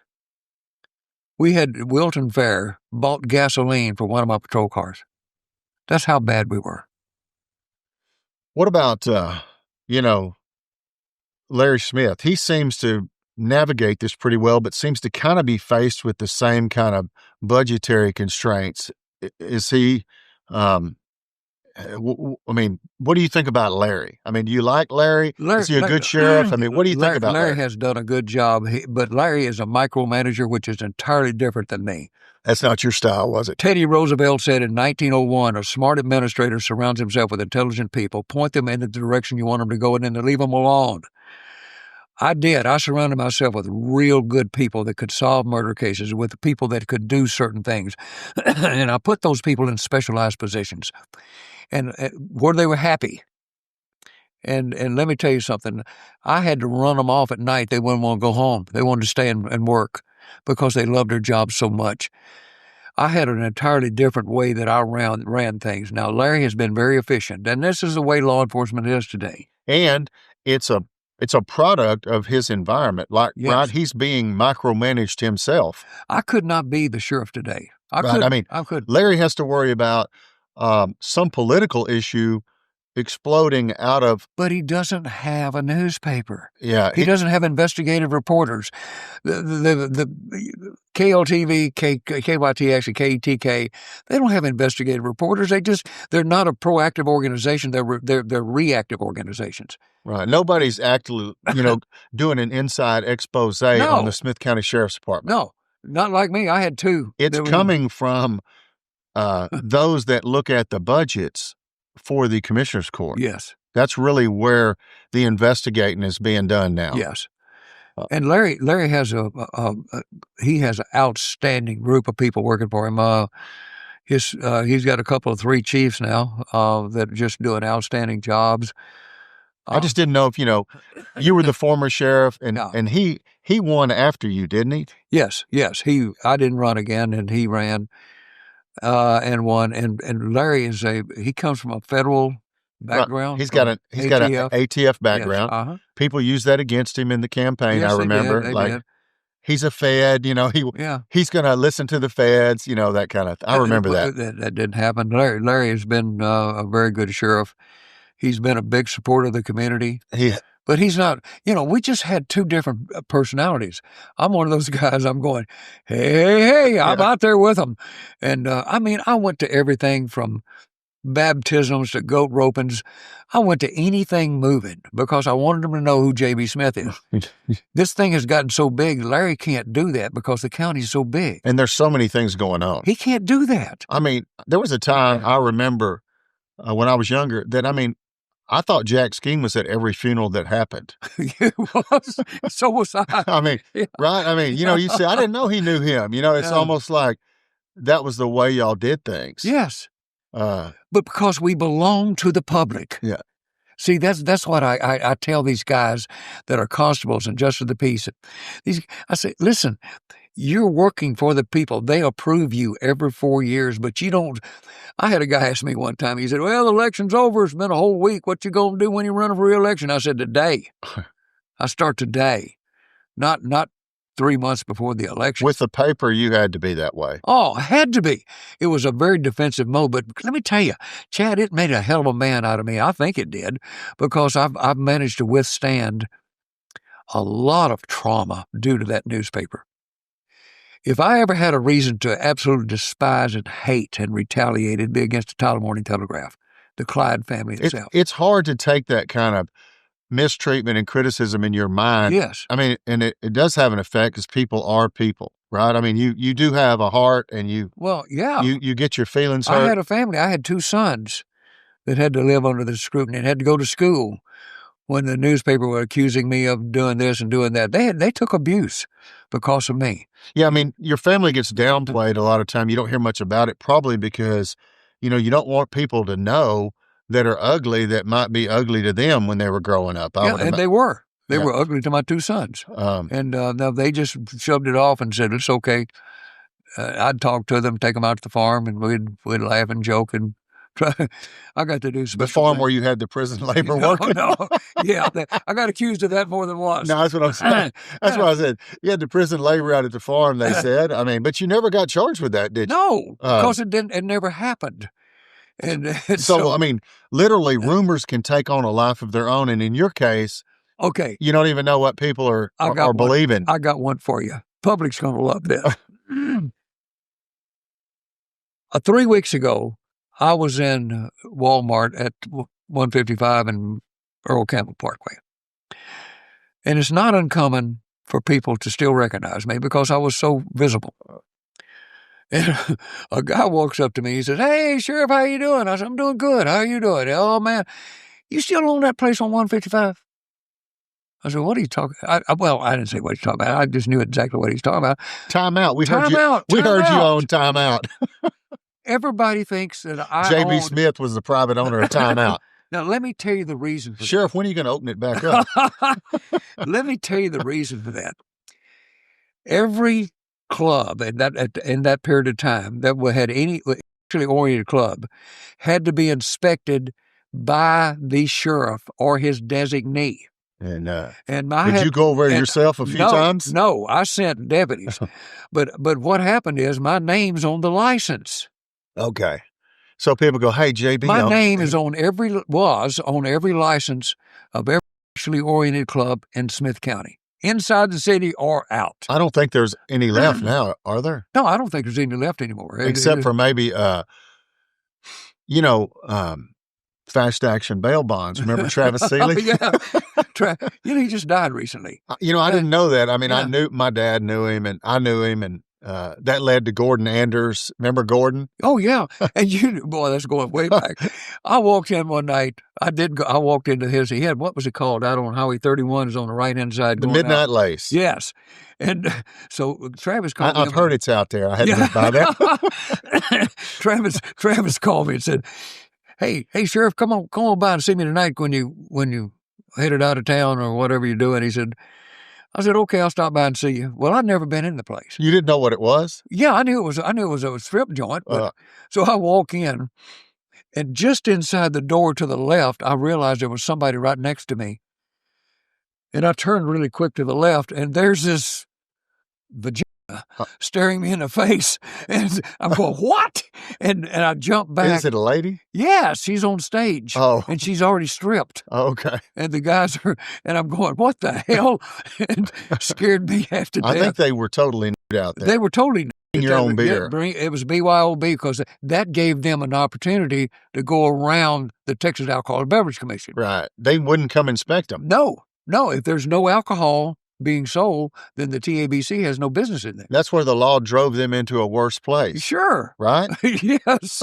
We had Wilton Fair bought gasoline for one of my patrol cars. That's how bad we were. What about, Larry Smith. He seems to navigate this pretty well, but seems to kind of be faced with the same kind of budgetary constraints. Is he? I mean, what do you think about Larry? I mean, do you like Larry? Is he a good sheriff? I mean, what do you think about Larry? Larry has done a good job, but Larry is a micromanager, which is entirely different than me. That's not your style, was it? Teddy Roosevelt said in 1901, a smart administrator surrounds himself with intelligent people, point them in the direction you want them to go, and then to leave them alone. I did. I surrounded myself with real good people that could solve murder cases, with people that could do certain things. And I put those people in specialized positions and where they were happy. And let me tell you something. I had to run them off at night. They wouldn't want to go home. They wanted to stay and work because they loved their job so much. I had an entirely different way that I ran things. Now, Larry has been very efficient, and this is the way law enforcement is today. And it's a product of his environment. Like, Yes. right, he's being micromanaged himself. I could not be the sheriff today. I could. Larry has to worry about some political issue exploding out of. But he doesn't have a newspaper. Yeah, He doesn't have investigative reporters. The KLTV, KYT, actually KTK, they don't have investigative reporters. They're not a proactive organization. They're reactive organizations. Right. Nobody's actually, doing an inside expose on the Smith County Sheriff's Department. No, not like me. I had two. It's coming from those that look at the budgets for the Commissioner's Court. Yes. That's really where the investigating is being done now. Yes. And Larry has he has an outstanding group of people working for him. He's got a couple of 3 chiefs now that are just doing outstanding jobs. I just didn't know if you were the former sheriff, and No. and he won after you, didn't he? Yes. I didn't run again, and he ran and won. And Larry he comes from a federal background. Right. He's got an ATF background. Yes. People use that against him in the campaign. Yes, I remember, they did. he's a Fed. He's going to listen to the Feds. That kind of. I remember that. That didn't happen. Larry has been a very good sheriff. He's been a big supporter of the community. But he's not, we just had 2 different personalities. I'm one of those guys, I'm going, hey, I'm out there with them. And I went to everything from baptisms to goat ropings. I went to anything moving because I wanted them to know who J.B. Smith is. This thing has gotten so big, Larry can't do that because the county's so big. And there's so many things going on. He can't do that. There was a time I remember when I was younger that, I thought Jack Skeen was at every funeral that happened. It was. So was I. Yeah. Right? You say, I didn't know he knew him. It's almost like that was the way y'all did things. Yes. But because we belong to the public. Yeah. See, that's what I tell these guys that are constables and justice of the peace. I say, listen, you're working for the people. They approve you every 4 years, but you don't. I had a guy ask me one time, he said, well, the election's over. It's been a whole week. What you going to do when you run for re-election? I said, today. I start today, not 3 months before the election. With the paper, you had to be that way. Oh, I had to be. It was a very defensive mode, but let me tell you, Chad, it made a hell of a man out of me. I think it did, because I've managed to withstand a lot of trauma due to that newspaper. If I ever had a reason to absolutely despise and hate and retaliate, it'd be against the Tyler Morning Telegraph, the Clyde family itself. It's hard to take that kind of mistreatment and criticism in your mind. Yes. And it does have an effect because people are people, right? You do have a heart, and you get your feelings hurt. I had a family. I had 2 sons that had to live under the scrutiny and had to go to school when the newspaper were accusing me of doing this and doing that. They took abuse because of me. Yeah, your family gets downplayed a lot of time. You don't hear much about it, probably because, you don't want people to know that are ugly that might be ugly to them when they were growing up. And they were. They were ugly to my 2 sons. And now they just shoved it off and said, it's okay. I'd talk to them, take them out to the farm, and we'd laugh and joke and try. I got to do some. The farm where you had the prison labor working? No. Yeah, I got accused of that more than once. No, that's what I'm saying. That's what I said. You had the prison labor out at the farm, they said. But you never got charged with that, did you? No, because it never happened. And so, literally, rumors can take on a life of their own. And in your case, Okay, You don't even know what people are one. believing. I got one for you. Public's going to love this. 3 weeks ago, I was in Walmart at 155 and Earl Campbell Parkway. And it's not uncommon for people to still recognize me because I was so visible. And a guy walks up to me. He says, "Hey, Sheriff, how you doing?" I said, "I'm doing good. How are you doing?" "Oh, man, you still own that place on 155? I said, "What are you talking about?" Well, I didn't say what he's talking about. I just knew exactly what he's talking about. Time out. We heard Time you. out. We Time heard you out. own Time Out. Everybody thinks that I J.B. own. Smith was the private owner of Time Out. Now, let me tell you the reason for Sheriff, when are you going to open it back up? that. Let me tell you the reason for that. Every club in that period of time that had any actually oriented club had to be inspected by the sheriff or his designee. And Did you go over there yourself a few times? No, I sent deputies. but what happened is my name's on the license. Okay. So people go, "Hey, JB." My name was on every license of every actually oriented club in Smith County, inside the city or out. I don't think there's any left now, are there? No, I don't think there's any left anymore. Except for maybe, fast action bail bonds. Remember Travis Seeley? Yeah. He just died recently. I didn't know that. I mean, I knew my dad knew him, and I knew him, and that led to Gordon Anders. Remember Gordon? Oh yeah, and boy, that's going way back. I walked in one night. I walked into his. He had, what was it called? Out on Highway 31 is on the right hand side. The Midnight Lace. Yes, and so Travis called me. I've heard it's out there. I had to buy that. Travis called me and said, Hey, Sheriff, come on by and see me tonight when you headed out of town or whatever you're doing." I said, "Okay, I'll stop by and see you." Well, I'd never been in the place. You didn't know what it was? Yeah, I knew it was a strip joint. But, so I walk in, and just inside the door to the left, I realized there was somebody right next to me. And I turned really quick to the left, and there's this vagina staring me in the face. And I'm going, "What?" And I jump back. Is it a lady? Yeah, she's on stage. Oh. And she's already stripped. Oh, okay. And the guys are, and I'm going, "What the hell?" And scared me half to death. I think they were totally nude out there. They were totally Bring your own beer. It was BYOB because that gave them an opportunity to go around the Texas Alcoholic Beverage Commission. Right. They wouldn't come inspect them. No. If there's no alcohol being sold, then the TABC has no business in there. That's where the law drove them into a worse place. Sure. Right? Yes.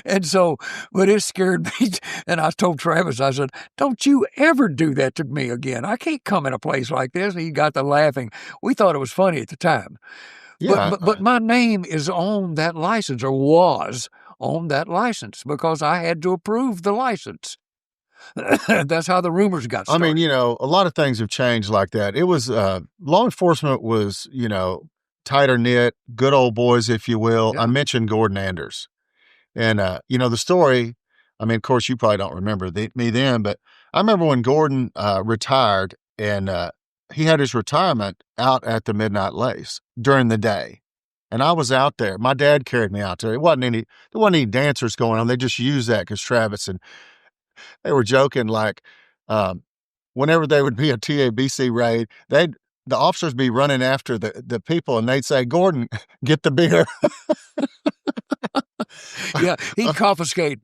And so, but it scared me. And I told Travis, I said, "Don't you ever do that to me again. I can't come in a place like this." And he got to laughing. We thought it was funny at the time. Yeah. But my name is on that license, or was on that license, because I had to approve the license. That's how the rumors got started. I mean, a lot of things have changed like that. It was, law enforcement was, tighter knit, good old boys, if you will. Yeah. I mentioned Gordon Anders. And, the story, I mean, of course, you probably don't remember me then, but I remember when Gordon retired, and he had his retirement out at the Midnight Lace during the day. And I was out there. My dad carried me out there. There wasn't any dancers going on. They just used that because Travis, and they were joking, like, whenever there would be a TABC raid, the officers be running after the people, and they'd say, "Gordon, get the beer." Yeah, he confiscated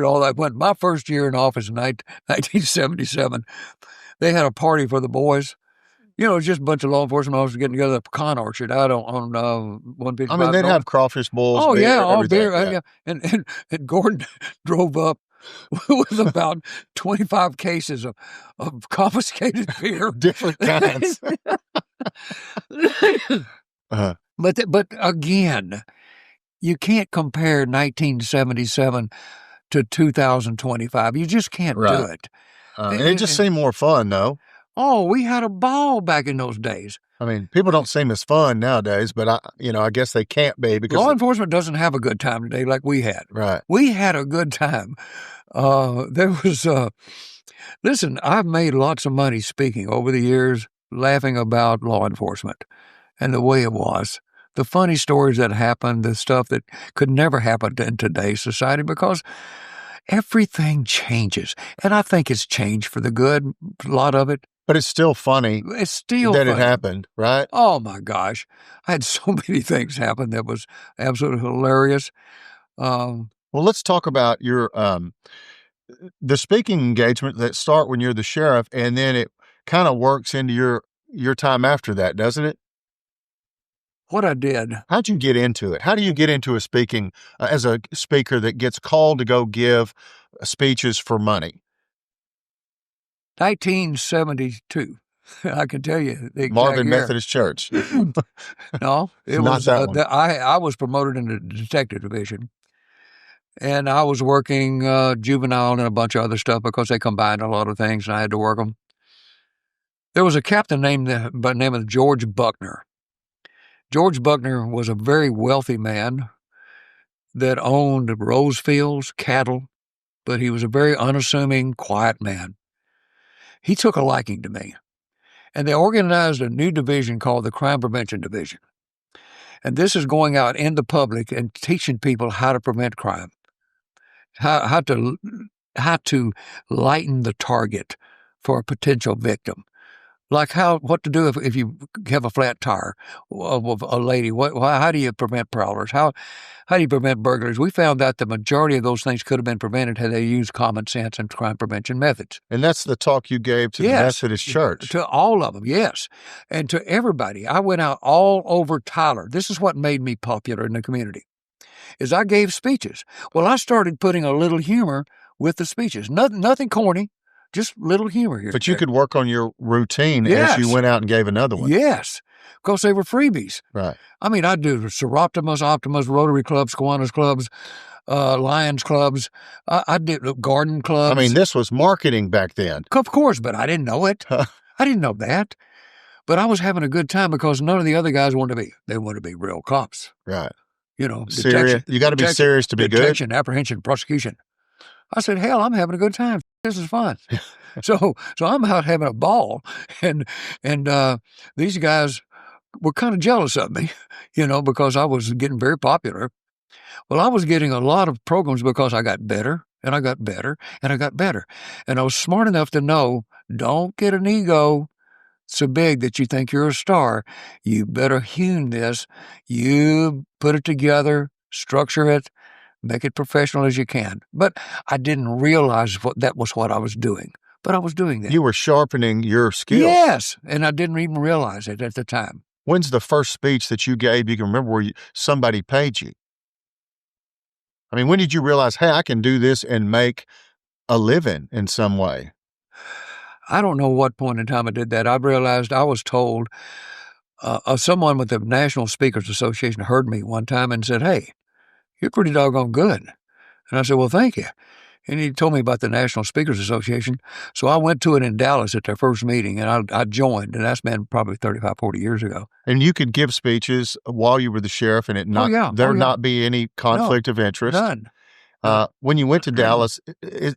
all that. When my first year in office in 1977, they had a party for the boys. Just a bunch of law enforcement officers getting together at the Pecan Orchard out on 155. I mean, they'd have crawfish bowls. Oh, beer, yeah, all everything. beer. Yeah. And Gordon drove up with about 25 cases of confiscated beer. Different kinds. But again, you can't compare 1977 to 2025. You just can't do it. And it just seemed more fun, though. Oh, we had a ball back in those days. I mean, people don't seem as fun nowadays, but I guess they can't be because law enforcement doesn't have a good time today like we had. Right. We had a good time. There was, listen, I've made lots of money speaking over the years, laughing about law enforcement and the way it was. The funny stories that happened, the stuff that could never happen in today's society, because everything changes. And I think it's changed for the good, a lot of it. But it's still funny It's still that it funny. happened, right? Oh my gosh. I had so many things happen that was absolutely hilarious. Well, let's talk about your the speaking engagement that start when you're the sheriff, and then it kind of works into your time after that, doesn't it? What I did, How'd you get into it? How do you get into a speaking as a speaker that gets called to go give speeches for money? 1972. I can tell you the exact Marvin year. Methodist Church. No, it Not was that one. I was promoted in the detective division, and I was working juvenile and a bunch of other stuff because they combined a lot of things, and I had to work them. There was a captain named by the name of George Buckner. George Buckner was a very wealthy man that owned rose fields, cattle, but he was a very unassuming, quiet man. He took a liking to me, and they organized a new division called the Crime Prevention Division. And this is going out in the public and teaching people how to prevent crime, how to lighten the target for a potential victim. Like what to do if you have a flat tire of a lady. How do you prevent prowlers? How do you prevent burglars? We found out the majority of those things could have been prevented had they used common sense and crime prevention methods. And that's the talk you gave to the Methodist Church. To all of them, yes. And to everybody. I went out all over Tyler. This is what made me popular in the community, is I gave speeches. Well, I started putting a little humor with the speeches. Nothing corny, just little humor here. But you could work on your routine as you went out and gave another one. Yes, because they were freebies. Right. I mean, I'd do Seroptimus, Optimus, Rotary Clubs, Kiwanis Clubs, Lions Clubs. I did garden clubs. I mean, this was marketing back then. Of course, but I didn't know it. I didn't know that. But I was having a good time because none of the other guys wanted to be. They wanted to be real cops. Right. You know, serious. You got to be serious to be good. Detection, apprehension, prosecution. I said, hell, I'm having a good time. This is fun. so I'm out having a ball, and these guys were kind of jealous of me, because I was getting very popular. Well, I was getting a lot of programs because I got better, and I got better, and I got better. And I was smart enough to know, don't get an ego so big that you think you're a star. You better hewn this. You put it together, structure it, make it professional as you can. But I didn't realize that was what I was doing. But I was doing that. You were sharpening your skills. Yes, and I didn't even realize it at the time. When's the first speech that you gave you can remember where somebody paid you? I mean, when did you realize, hey, I can do this and make a living in some way? I don't know what point in time I did that. I realized I was told, someone with the National Speakers Association heard me one time and said, hey, you're pretty doggone good. And I said, well, thank you. And he told me about the National Speakers Association. So I went to it in Dallas at their first meeting, and I joined, and that's been probably 35, 40 years ago. And you could give speeches while you were the sheriff and not be any conflict of interest? None. When you went to Dallas,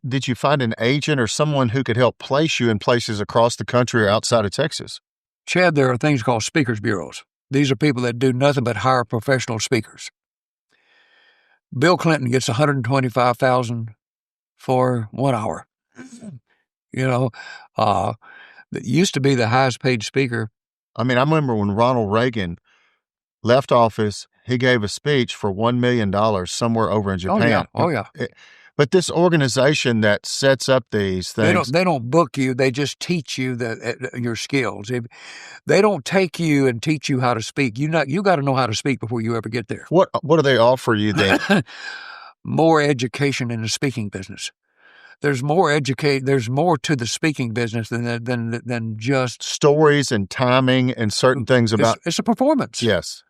did you find an agent or someone who could help place you in places across the country or outside of Texas? Chad, there are things called speakers bureaus. These are people that do nothing but hire professional speakers. Bill Clinton gets $125,000 for 1 hour. That used to be the highest paid speaker. I mean, I remember when Ronald Reagan left office, he gave a speech for $1 million somewhere over in Japan. Oh, yeah. But this organization that sets up these things, they don't book you. They just teach you your skills. They don't take you and teach you how to speak. You got to know how to speak before you ever get there. What do they offer you then? More education in the speaking business. There's more to the speaking business than just stories and timing and certain things about. It's a performance. Yes.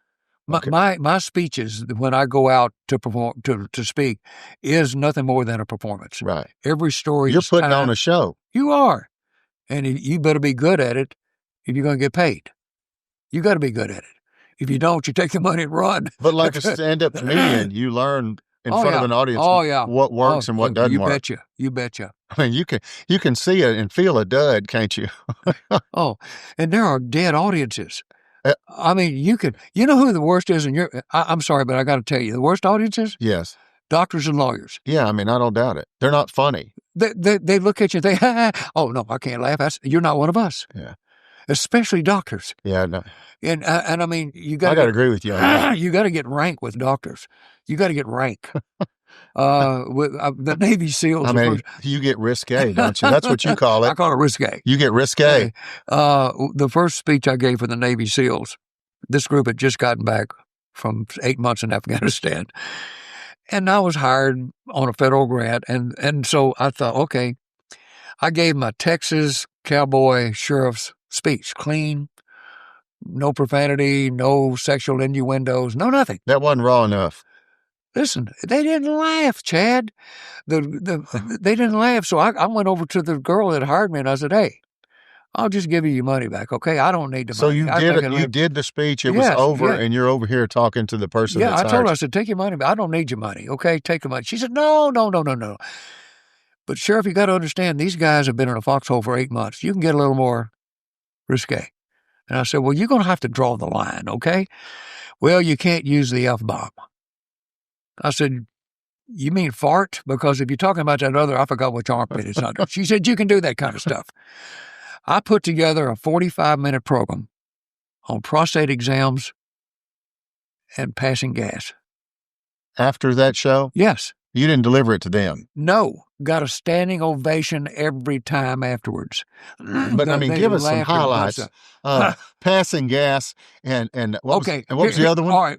Okay. My speeches when I go out to perform to speak is nothing more than a performance. Right. Every story you're putting on a show. You are, and you better be good at it if you're going to get paid. You got to be good at it. If you don't, you take the money and run. But like a stand-up comedian, you learn in front of an audience what works and what doesn't work. You betcha. I mean, you can see it and feel a dud, can't you? And there are dead audiences. I mean, you know who the worst is I'm sorry, but I got to tell you, the worst audiences? Yes. doctors and lawyers. Yeah, I mean, I don't doubt it. They're not funny. They look at you, they, oh, no, I can't laugh. You're not one of us. Yeah. Especially doctors. Yeah, no. And I mean, I got to agree with you on that. You got to get rank with doctors. You got to get rank. With the Navy SEALs. I mean, you get risque, don't you? That's what you call it. I call it risque. You get risque. The first speech I gave for the Navy SEALs, this group had just gotten back from 8 months in Afghanistan. And I was hired on a federal grant. And so I thought, okay, I gave my Texas cowboy sheriff's speech, clean, no profanity, no sexual innuendos, no nothing. That wasn't raw enough. Listen, they didn't laugh, Chad. They didn't laugh. So I went over to the girl that hired me and I said, hey, I'll just give you your money back, okay? I don't need the So money. you did the speech. It was over, and you're over here talking to the person that's I told her, I said, take your money, but I don't need your money, okay? Take the money. She said, no. But Sheriff, you got to understand, these guys have been in a foxhole for 8 months. You can get a little more risque. And I said, well, you're going to have to draw the line, okay? Well, you can't use the F-bomb. I said, you mean fart? Because if you're talking about that other, I forgot which armpit it's under. She said, you can do that kind of stuff. I put together a 45-minute program on prostate exams and passing gas. After that show? Yes. You didn't deliver it to them? No. Got a standing ovation every time afterwards. But, I mean, give us some highlights. Passing gas and what was the other one? All right.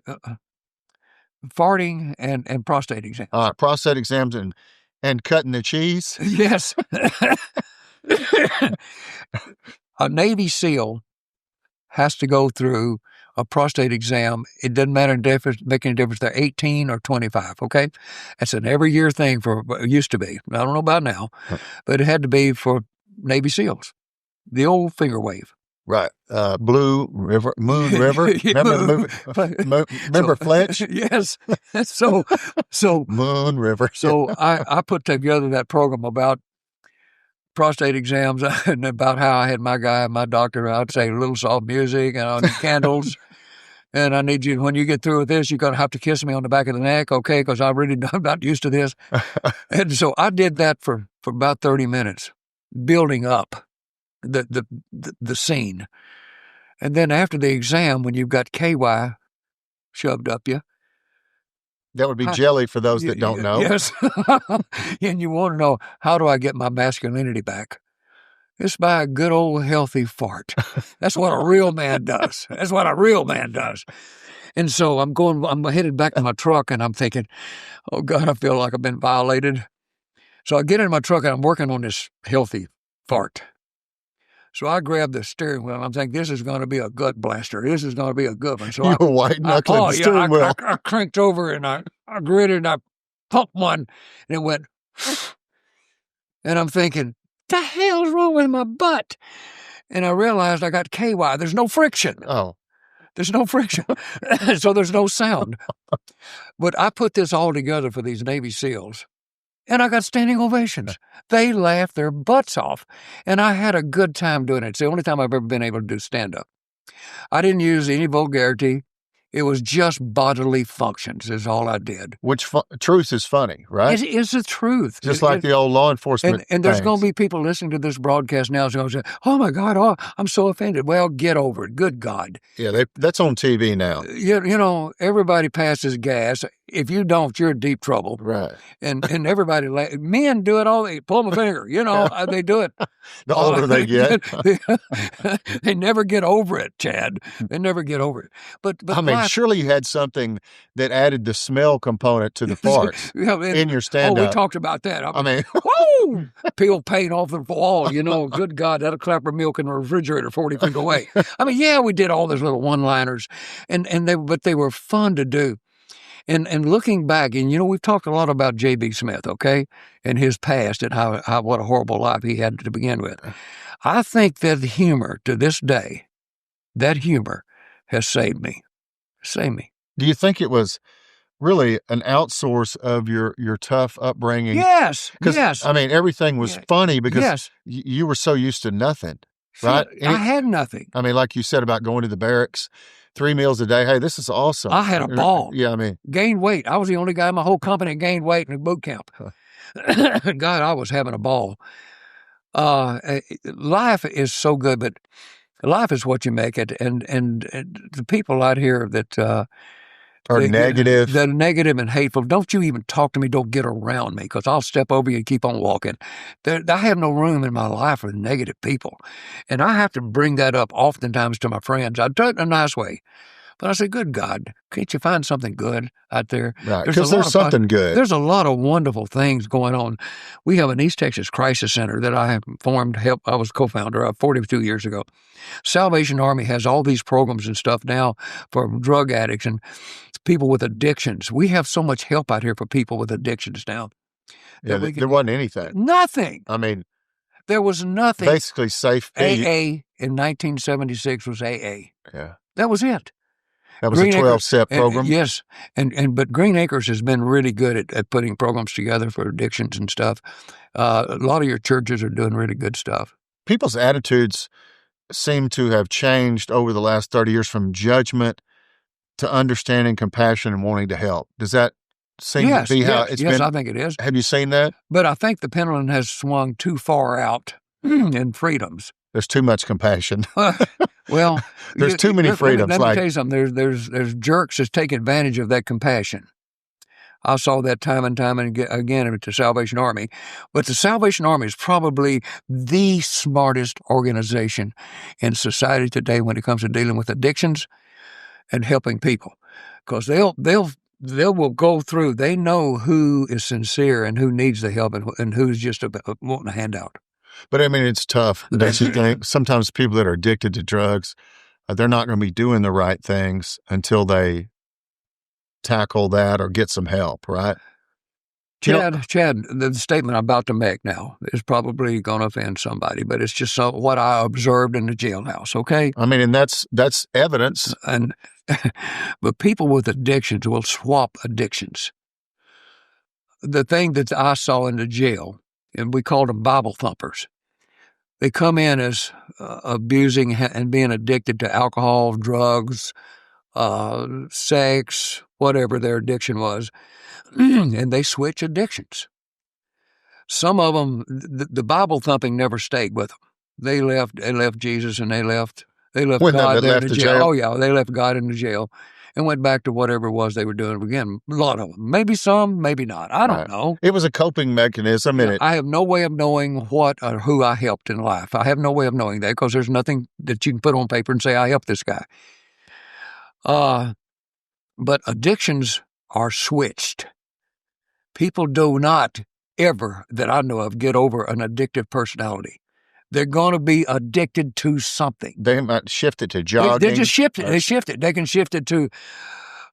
Farting and prostate exams. Prostate exams and cutting the cheese? Yes. A Navy SEAL has to go through a prostate exam. It doesn't matter, make any difference. They're 18 or 25, okay? It's an every year thing it used to be. I don't know about now, but it had to be for Navy SEALs. The old finger wave. Right. Blue River, Moon River. Remember Fletch? Yes. So Moon River. So I put together that program about prostate exams and about how I had my doctor, I'd say a little soft music and candles. And I need you, when you get through with this, you're going to have to kiss me on the back of the neck, okay? Because I'm not used to this. And so I did that for about 30 minutes, building up the scene. And then after the exam, when you've got KY shoved up you. That would be jelly for those that don't know. Yes. And you want to know, how do I get my masculinity back? It's by a good old healthy fart. That's what a real man does. That's what a real man does. And so I'm headed back to my truck and I'm thinking, oh God, I feel like I've been violated. So I get in my truck and I'm working on this healthy fart. So I grabbed the steering wheel and I'm thinking, this is going to be a gut blaster. This is going to be a good one. So you were white-knuckling the steering wheel. I cranked over and I gritted and I pumped one and it went, and I'm thinking, the hell's wrong with my butt? And I realized I got KY. There's no friction. Oh. There's no friction. So there's no sound. But I put this all together for these Navy SEALs. And I got standing ovations. They laughed their butts off. And I had a good time doing it. It's the only time I've ever been able to do stand-up. I didn't use any vulgarity. It was just bodily functions is all I did. Which truth is funny, right? It's the truth. Just like the old law enforcement And there's going to be people listening to this broadcast now who's going to say, oh, my God, I'm so offended. Well, get over it. Good God. Yeah, that's on TV now. You know, everybody passes gas. If you don't, you're in deep trouble. Right. And everybody, men do it all. They pull my finger. You know, they do it. The older they get. They never get over it, Chad. They never get over it. But I mean, surely you had something that added the smell component to the farts in your stand-up. Oh, we talked about that. I mean, whoa! Peel paint off the wall, you know, good God, that'll clapper milk in the refrigerator 40 feet away. I mean, yeah, we did all those little one-liners, but they were fun to do. And looking back, and, you know, we've talked a lot about J.B. Smith, okay, and his past and how what a horrible life he had to begin with. I think that humor to this day, that humor has saved me. Do you think it was really an outsource of your tough upbringing? Yes. I mean, everything was funny because you were so used to nothing, right? I had nothing. I mean, like you said about going to the barracks, 3 meals a day. Hey, this is awesome. I had a ball. Yeah, I mean, Gained weight. I was the only guy in my whole company that gained weight in a boot camp. God, I was having a ball. Life is so good, but life is what you make it. And the people out here that are negative. that are negative and hateful, don't you even talk to me. Don't get around me, because I'll step over you and keep on walking. I have no room in my life for negative people, and I have to bring that up oftentimes to my friends. I do it in a nice way. But I say, good God, can't you find something good out there? Right, because there's something good. There's a lot of wonderful things going on. We have an East Texas Crisis Center that I have formed. I was co-founder of 42 years ago. Salvation Army has all these programs and stuff now for drug addicts and people with addictions. We have so much help out here for people with addictions now. Yeah, there wasn't anything. Nothing. I mean, there was nothing. Basically, safe. AA in 1976 was AA. Yeah. That was it. That was a 12-step program? Yes. But Green Acres has been really good at putting programs together for addictions and stuff. A lot of your churches are doing really good stuff. People's attitudes seem to have changed over the last 30 years from judgment to understanding, compassion, and wanting to help. Does that seem to be how it's been? Yes, I think it is. Have you seen that? But I think the pendulum has swung too far out in freedoms. There's too much compassion. Well, there's too many freedoms. Let me tell you something. There's jerks that take advantage of that compassion. I saw that time and time again at the Salvation Army. But the Salvation Army is probably the smartest organization in society today when it comes to dealing with addictions and helping people, because they will go through. They know who is sincere and who needs the help and who's just wanting a handout. But I mean, it's tough. Don't you think? Sometimes people that are addicted to drugs, they're not going to be doing the right things until they tackle that or get some help, right? Chad, the statement I'm about to make now is probably going to offend somebody, but it's just what I observed in the jailhouse, okay? I mean, and that's evidence. But people with addictions will swap addictions. The thing that I saw in the jail, and we called them Bible thumpers. They come in as abusing and being addicted to alcohol, drugs, sex, whatever their addiction was, and they switch addictions. Some of them, the Bible thumping never stayed with them. They left Jesus, and they left God there in the jail. Oh yeah, they left God in the jail and went back to whatever it was they were doing again. A lot of them. Maybe some, maybe not. I don't know. It was a coping mechanism. I have no way of knowing what or who I helped in life. I have no way of knowing that, because there's nothing that you can put on paper and say, I helped this guy. But addictions are switched. People do not ever, that I know of, get over an addictive personality. They're going to be addicted to something. They might shift it to jogging. They just shift it. They shift it. They can shift it to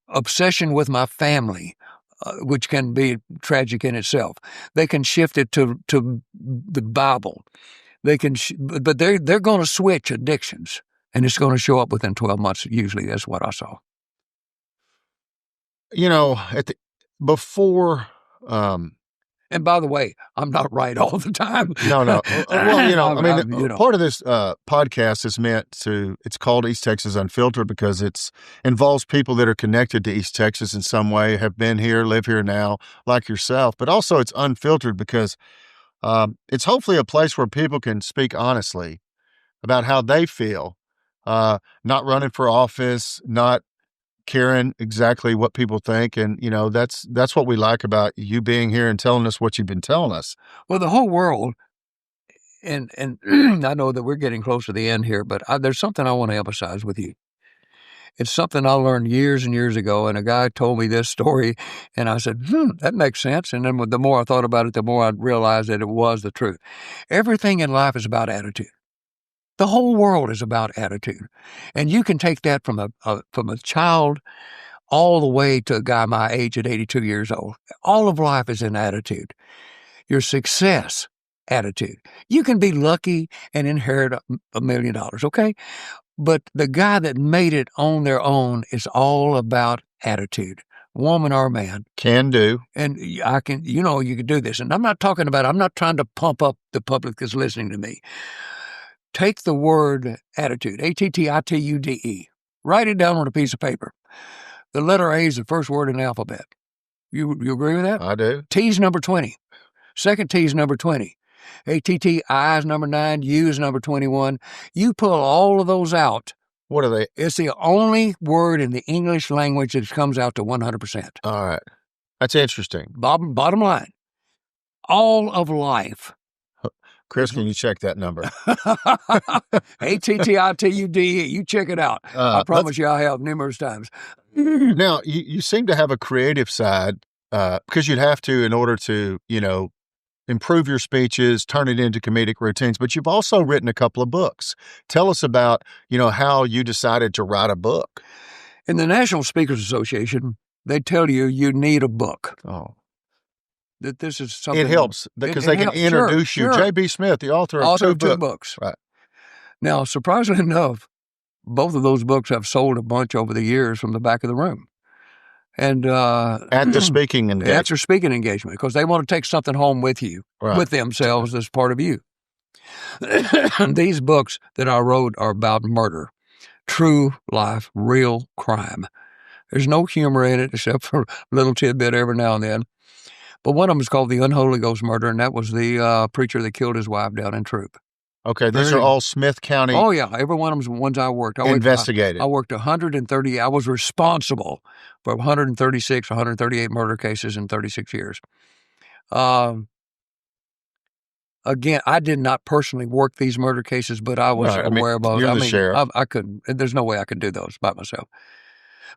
obsession with my family, which can be tragic in itself. They can shift it to the Bible. They can, but they're going to switch addictions, and it's going to show up within 12 months. Usually, that's what I saw. You know, before. And by the way, I'm not right all the time. No. Well, part of this podcast is it's called East Texas Unfiltered because it involves people that are connected to East Texas in some way, have been here, live here now, like yourself. But also it's unfiltered because it's hopefully a place where people can speak honestly about how they feel, not running for office, not caring exactly what people think. And, you know, that's what we like about you being here and telling us what you've been telling us. Well, the whole world, and I know that we're getting close to the end here, but there's something I want to emphasize with you. It's something I learned years and years ago, and a guy told me this story, and I said, that makes sense. And then the more I thought about it, the more I realized that it was the truth. Everything in life is about attitude. The whole world is about attitude. And you can take that from a child all the way to a guy my age at 82 years old. All of life is in attitude. Your success, attitude. You can be lucky and inherit $1 million, okay? But the guy that made it on their own is all about attitude. Woman or man. Can do. And you can do this. And I'm not trying to pump up the public that's listening to me. Take the word attitude, attitude, Write it down on a piece of paper. The letter A is the first word in the alphabet. You agree with that? I do. T's number 20. Second T is number 20. A-T-T-I is number 9. U is number 21. You pull all of those out. What are they? It's the only word in the English language that comes out to 100%. All right. That's interesting. Bottom line, all of life. Chris, can you check that number? A-T-T-I-T-U-D-E. You check it out. I promise you I have numerous times. Now, you seem to have a creative side because you'd have to in order to, improve your speeches, turn it into comedic routines, but you've also written a couple of books. Tell us about, how you decided to write a book. In the National Speakers Association, they tell you need a book. Oh. That this is something. It helps because they can introduce you. J.B. Smith, the author of two books. Right. Now, surprisingly enough, both of those books have sold a bunch over the years from the back of the room. And at the speaking engagement. At your speaking engagement, because they want to take something home with you, with themselves as part of you. These books that I wrote are about murder, true life, real crime. There's no humor in it except for a little tidbit every now and then. But one of them is called The Unholy Ghost Murder, and that was the preacher that killed his wife down in Troop. Okay, these are all Smith County. Oh, yeah. Every one of them is ones I worked. Investigated. I worked 130. I was responsible for 136, 138 murder cases in 36 years. Again, I did not personally work these murder cases, but I was aware of those. You're the sheriff. I couldn't. There's no way I could do those by myself.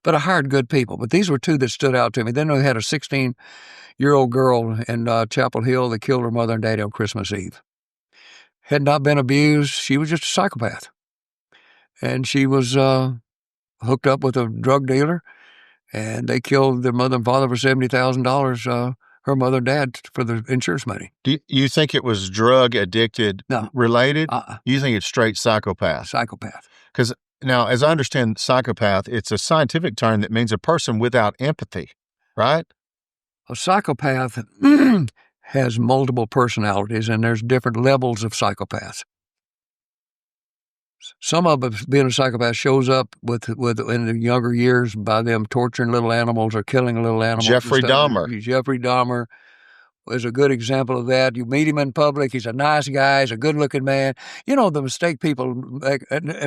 But I hired good people. But these were two that stood out to me. Then we had a 16-year-old girl in Chapel Hill that killed her mother and daddy on Christmas Eve. Had not been abused. She was just a psychopath. And she was hooked up with a drug dealer, and they killed their mother and father for $70,000, her mother and dad, for the insurance money. Do you think it was drug addicted related? You think it's straight psychopath? Psychopath. Because now, as I understand psychopath, it's a scientific term that means a person without empathy, right? A psychopath has multiple personalities, and there's different levels of psychopaths. Some of us, being a psychopath, shows up with in the younger years by them torturing little animals or killing little animals. Jeffrey Dahmer is a good example of that. You meet him in public. He's a nice guy. He's a good-looking man. The mistake people make,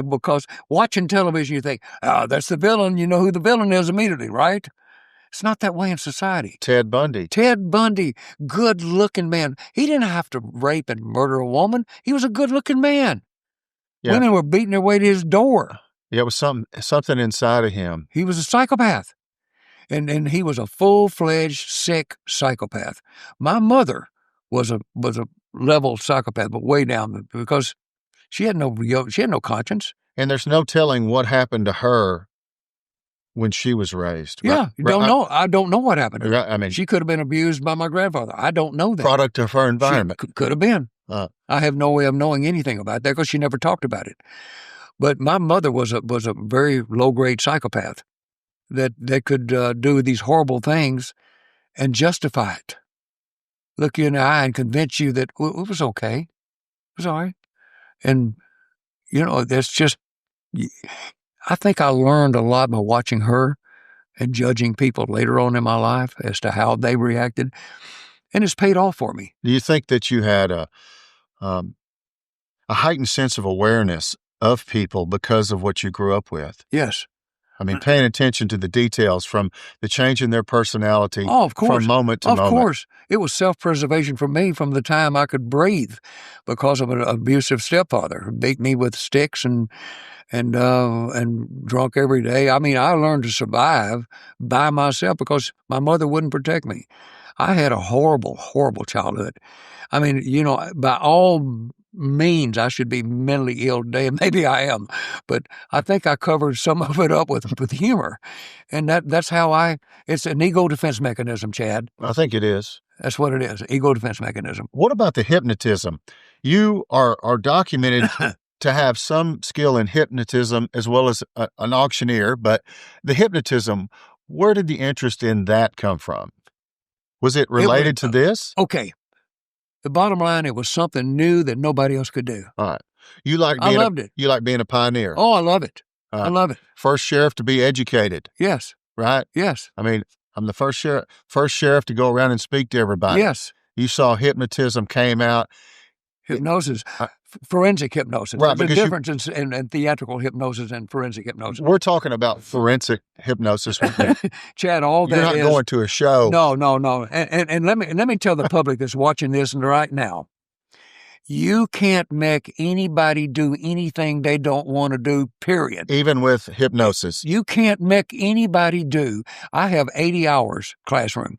because watching television, you think, that's the villain. You know who the villain is immediately, right? It's not that way in society. Ted Bundy, good-looking man. He didn't have to rape and murder a woman. He was a good-looking man. Yeah. Women were beating their way to his door. Yeah, it was something inside of him. He was a psychopath. And he was a full-fledged, sick psychopath. My mother was a level psychopath, but way down, because she had no conscience. And there's no telling what happened to her when she was raised. Yeah, know. I don't know what happened to her. I mean, she could have been abused by my grandfather. I don't know that. Product of her environment. Could have been. I have no way of knowing anything about that because she never talked about it. But my mother was a very low-grade psychopath that could do these horrible things and justify it. Look you in the eye and convince you that it was okay. It was all right. And, that's just, I think I learned a lot by watching her and judging people later on in my life as to how they reacted. And it's paid off for me. Do you think that you had a heightened sense of awareness of people because of what you grew up with? Yes. I mean, paying attention to the details from the change in their personality from moment to moment. Of course. It was self-preservation for me from the time I could breathe because of an abusive stepfather who beat me with sticks and drunk every day. I mean, I learned to survive by myself because my mother wouldn't protect me. I had a horrible, horrible childhood. I mean, by all means, I should be mentally ill today, and maybe I am, but I think I covered some of it up with humor, and that's how it's an ego defense mechanism, Chad. I think it is. That's what it is, ego defense mechanism. What about the hypnotism? You are documented to have some skill in hypnotism as well as an auctioneer, but the hypnotism, where did the interest in that come from? Was it related to this? Okay. The bottom line, it was something new that nobody else could do. All right. I loved it. You like being a pioneer. Oh, I love it. I love it. First sheriff to be educated, Yes, right? yes, I mean, I'm the first sheriff to go around and speak to everybody. yes. You saw hypnotism came out. Hypnosis, I- forensic hypnosis. Right, There's a because difference in theatrical hypnosis and forensic hypnosis. we're talking about forensic hypnosis. Chad, all You're that not is going to a show. no. And let me tell the public that's watching this right now. You can't make anybody do anything they don't want to do, period. Even with hypnosis. You can't make anybody do. I have 80 hours classroom,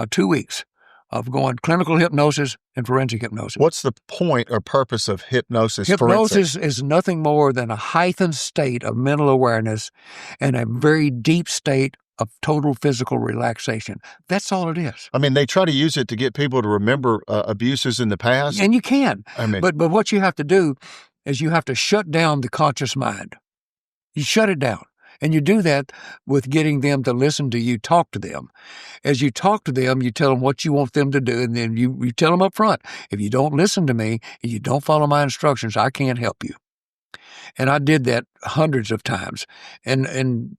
2 weeks of going clinical hypnosis and forensic hypnosis. What's the point or purpose of hypnosis? Hypnosis is nothing more than a heightened state of mental awareness and a very deep state of total physical relaxation. That's all it is. I mean, they try to use it to get people to remember abuses in the past. And you can. I mean, But what you have to do is you have to shut down the conscious mind. You shut it down. And you do that with getting them to listen to you talk to them. As you talk to them, you tell them what you want them to do, and then you tell them up front, if you don't listen to me and you don't follow my instructions, I can't help you. And I did that hundreds of times. And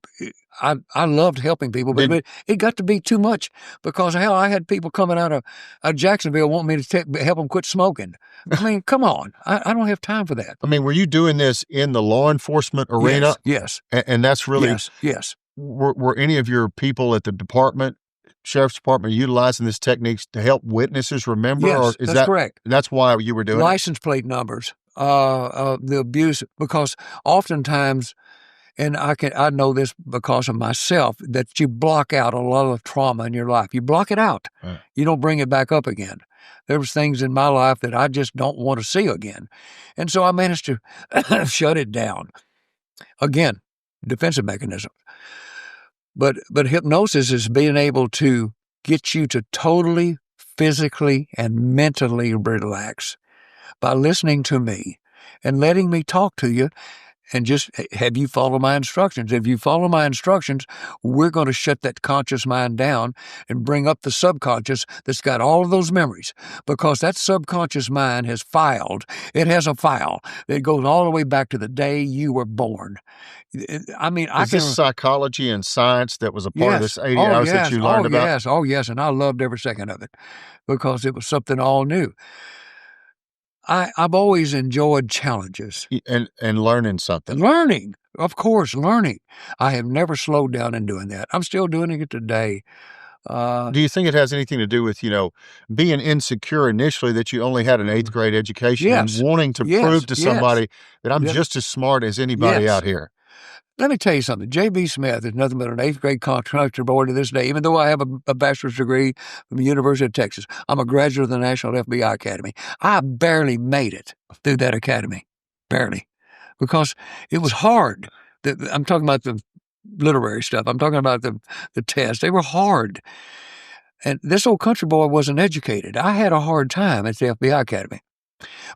I loved helping people, but it got to be too much because, hell, I had people coming out of Jacksonville wanting me to help them quit smoking. I mean, come on. I don't have time for that. I mean, were you doing this in the law enforcement arena? Yes. And that's really... Yes. Were any of your people at the sheriff's department, utilizing this techniques to help witnesses remember? Yes, or is that's correct. That's why you were doing license plate numbers, the abuse, because oftentimes, and I know this because of myself, that you block out a lot of trauma in your life. You block it out. Right. You don't bring it back up again. There was things in my life that I just don't want to see again. And so I managed to shut it down. Again, defensive mechanism. But hypnosis is being able to get you to totally, physically, and mentally relax by listening to me and letting me talk to you and just have you follow my instructions. If you follow my instructions, we're going to shut that conscious mind down and bring up the subconscious that's got all of those memories, because that subconscious mind has filed. It has a file that goes all the way back to the day you were born. I mean, Is this psychology and science that was a part of this 80 hours that you learned about? Oh, yes. And I loved every second of it because it was something all new. I've always enjoyed challenges. And learning something. Learning, of course, learning. I have never slowed down in doing that. I'm still doing it today. Do you think it has anything to do with, being insecure initially that you only had an 8th grade education and wanting to prove to somebody that I'm just as smart as anybody out here? Let me tell you something. J.B. Smith is nothing but an 8th grade contractor boy to this day, even though I have a bachelor's degree from the University of Texas. I'm a graduate of the National FBI Academy. I barely made it through that academy. Barely. Because it was hard. I'm talking about the literary stuff. I'm talking about the tests. They were hard. And this old country boy wasn't educated. I had a hard time at the FBI Academy.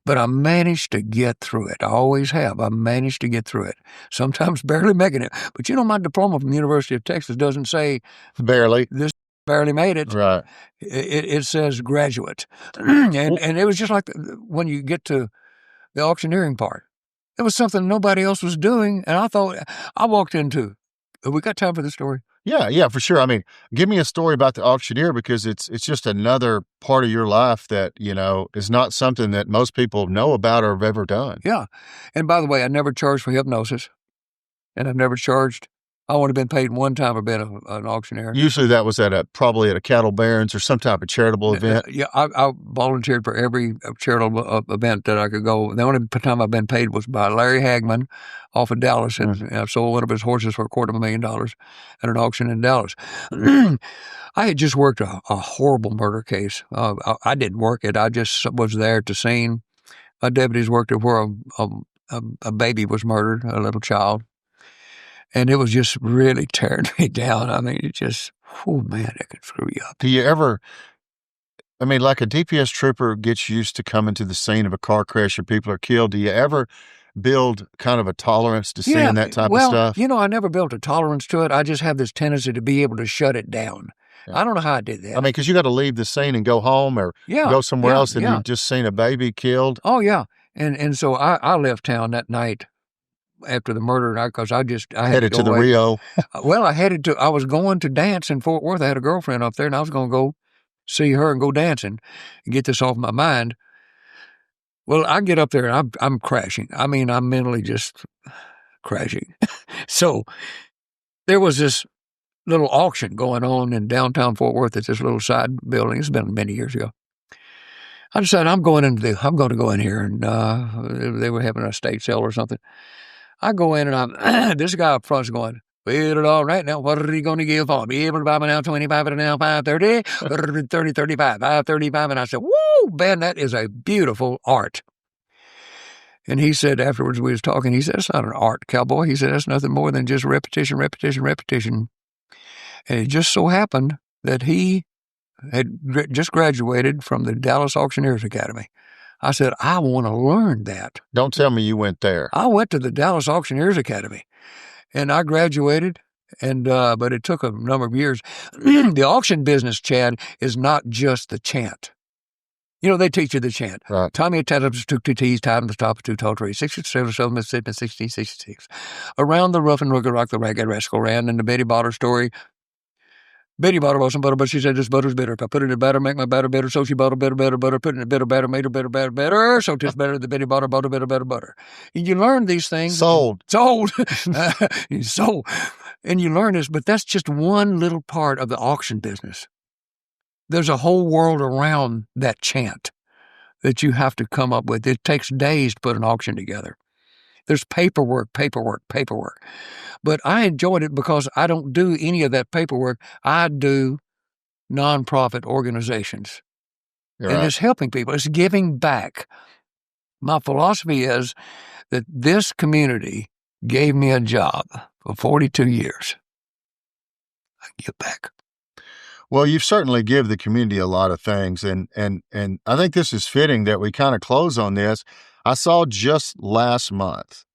But I managed to get through it. I always have. I managed to get through it. Sometimes barely making it. But my diploma from the University of Texas doesn't say barely. This barely made it. Right. It says graduate. and it was just like when you get to the auctioneering part. It was something nobody else was doing. And I walked into, have we got time for this story? Yeah, for sure. I mean, give me a story about the auctioneer, because it's just another part of your life that, is not something that most people know about or have ever done. Yeah. And by the way, I never charged for hypnosis, and I've never charged. I only been paid one time for being an auctioneer. Usually that was probably at a cattle barons or some type of charitable event. Yeah, I volunteered for every charitable event that I could go. The only time I've been paid was by Larry Hagman off of Dallas, and I sold one of his horses for $250,000 at an auction in Dallas. I had just worked a horrible murder case. I didn't work it. I just was there at the scene. My deputies worked it where a baby was murdered, a little child. And it was just really tearing me down. I mean, it just, oh man, it could screw you up. Do you ever, like a DPS trooper gets used to coming to the scene of a car crash or people are killed, do you ever build kind of a tolerance to seeing that type of stuff? I never built a tolerance to it. I just have this tendency to be able to shut it down. Yeah. I don't know how I did that. Because you got to leave the scene and go home or go somewhere else, and you've just seen a baby killed. Oh, yeah. And so I left town that night after the murder, because I had Headed to to go the away. Rio. Well, I was going to dance in Fort Worth. I had a girlfriend up there, and I was going to go see her and go dancing and get this off my mind. Well, I get up there and I'm crashing. I mean, I'm mentally just crashing. So there was this little auction going on in downtown Fort Worth at this little side building. It's been many years ago. I decided I'm going to go in here, and they were having a estate sale or something. I go in, and I'm this guy up front's going, well, all right, now, what are you going to give for me? Able to buy me now 25 and now 530, 30, 35, 535. And I said, whoa, man, that is a beautiful art. And he said afterwards, we was talking, he said, it's not an art, cowboy. He said, that's nothing more than just repetition, repetition, repetition. And it just so happened that he had just graduated from the Dallas Auctioneers Academy. I said, I want to learn that. Don't tell me you went there. I went to the Dallas Auctioneers Academy, and I graduated, and but it took a number of years. The auction business, Chad, is not just the chant. You know, they teach you the chant. Right. Tommy at Tatum's took 2 T's, tied on the top of 2 tall trees. 67, Mississippi, 1666. Around the rough and rugged rock, the ragged rascal ran, and the Betty Botter story. Betty bought her some butter, but she said this butter's bitter. If I put it in batter, make my batter better. So she bought a better, butter. Put it in a bitter batter, made her better, better. So it tastes better than Betty bought a better, butter. And you learn these things. Sold. Sold. Sold. And you learn this, but that's just one little part of the auction business. There's a whole world around that chant that you have to come up with. It takes days to put an auction together. There's paperwork. But I enjoyed it because I don't do any of that paperwork. I do nonprofit organizations. You're and right. It's helping people. It's giving back. My philosophy is that this community gave me a job for 42 years. I give back. Well, you've certainly given the community a lot of things, and I think this is fitting that we kind of close on this. I saw just last month,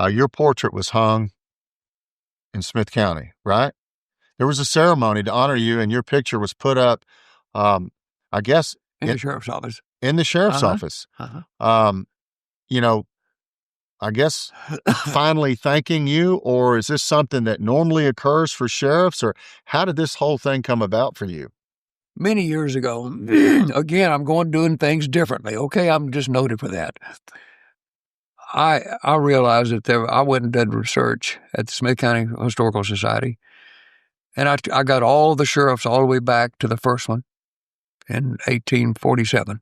your portrait was hung in Smith County, right? There was a ceremony to honor you, and your picture was put up, I guess, In the sheriff's office. In the sheriff's office. You know, I guess finally thanking you, or is this something that normally occurs for sheriffs, or how did this whole thing come about for you? Many years ago, again, I'm doing things differently. Okay, I'm just noted for that. I realized that I went and did research at the Smith County Historical Society, and I got all the sheriffs all the way back to the first one in 1847.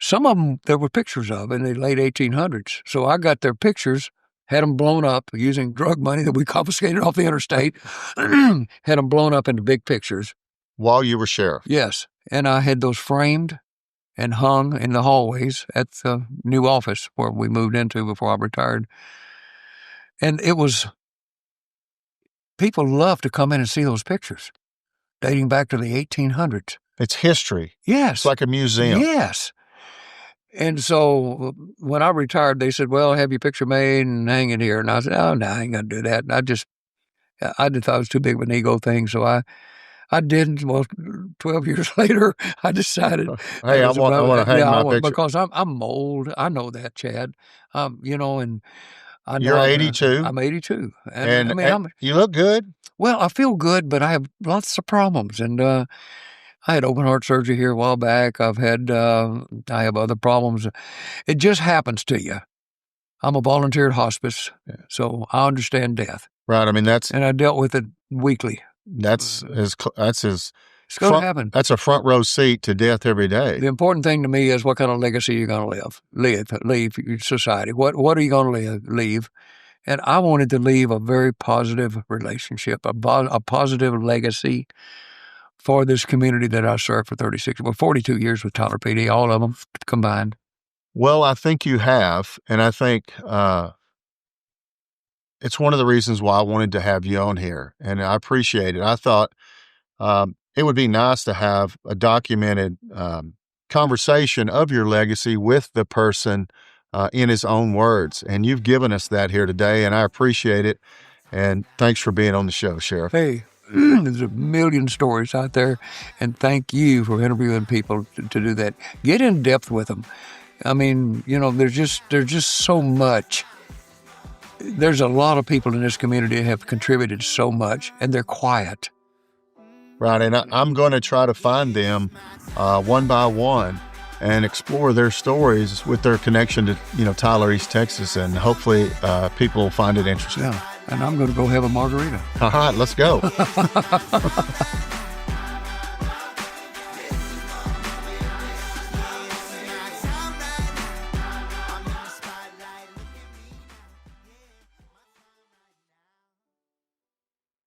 Some of them there were pictures of in the late 1800s. So I got their pictures, had them blown up using drug money that we confiscated off the interstate, had them blown up into big pictures. While you were sheriff? Yes. And I had those framed and hung in the hallways at the new office where we moved into before I retired. And people love to come in and see those pictures dating back to the 1800s. It's history. Yes. It's like a museum. Yes. And so when I retired, they said, well, have your picture made and hang it here. And I said, oh, no, I ain't going to do that. And I just thought it was too big of an ego thing. So I didn't. Well, 12 years later, I decided. Hey, I want to hang my picture. Because I'm old. I know that, Chad. And I know. You're 82. I'm 82. And you look good. Well, I feel good, but I have lots of problems. And I had open heart surgery here a while back. I have other problems. It just happens to you. I'm a volunteer at hospice, so I understand death. Right. I mean, and I dealt with it weekly. It's going to happen. That's a front row seat to death every day. The important thing to me is what kind of legacy you're going to leave society. What are you going to leave? And I wanted to leave a very positive relationship, a positive legacy for this community that I served for 42 years with Tyler PD, all of them combined. Well, I think you have, and I think it's one of the reasons why I wanted to have you on here, and I appreciate it. I thought it would be nice to have a documented conversation of your legacy with the person in his own words, and you've given us that here today, and I appreciate it, and thanks for being on the show, Sheriff. Hey, there's a million stories out there, and thank you for interviewing people to do that. Get in depth with them. I mean, there's just so much there's a lot of people in this community who have contributed so much, and they're quiet. Right, and I'm going to try to find them one by one and explore their stories with their connection to, Tyler, East Texas, and hopefully people will find it interesting. Yeah, and I'm going to go have a margarita. All right, let's go.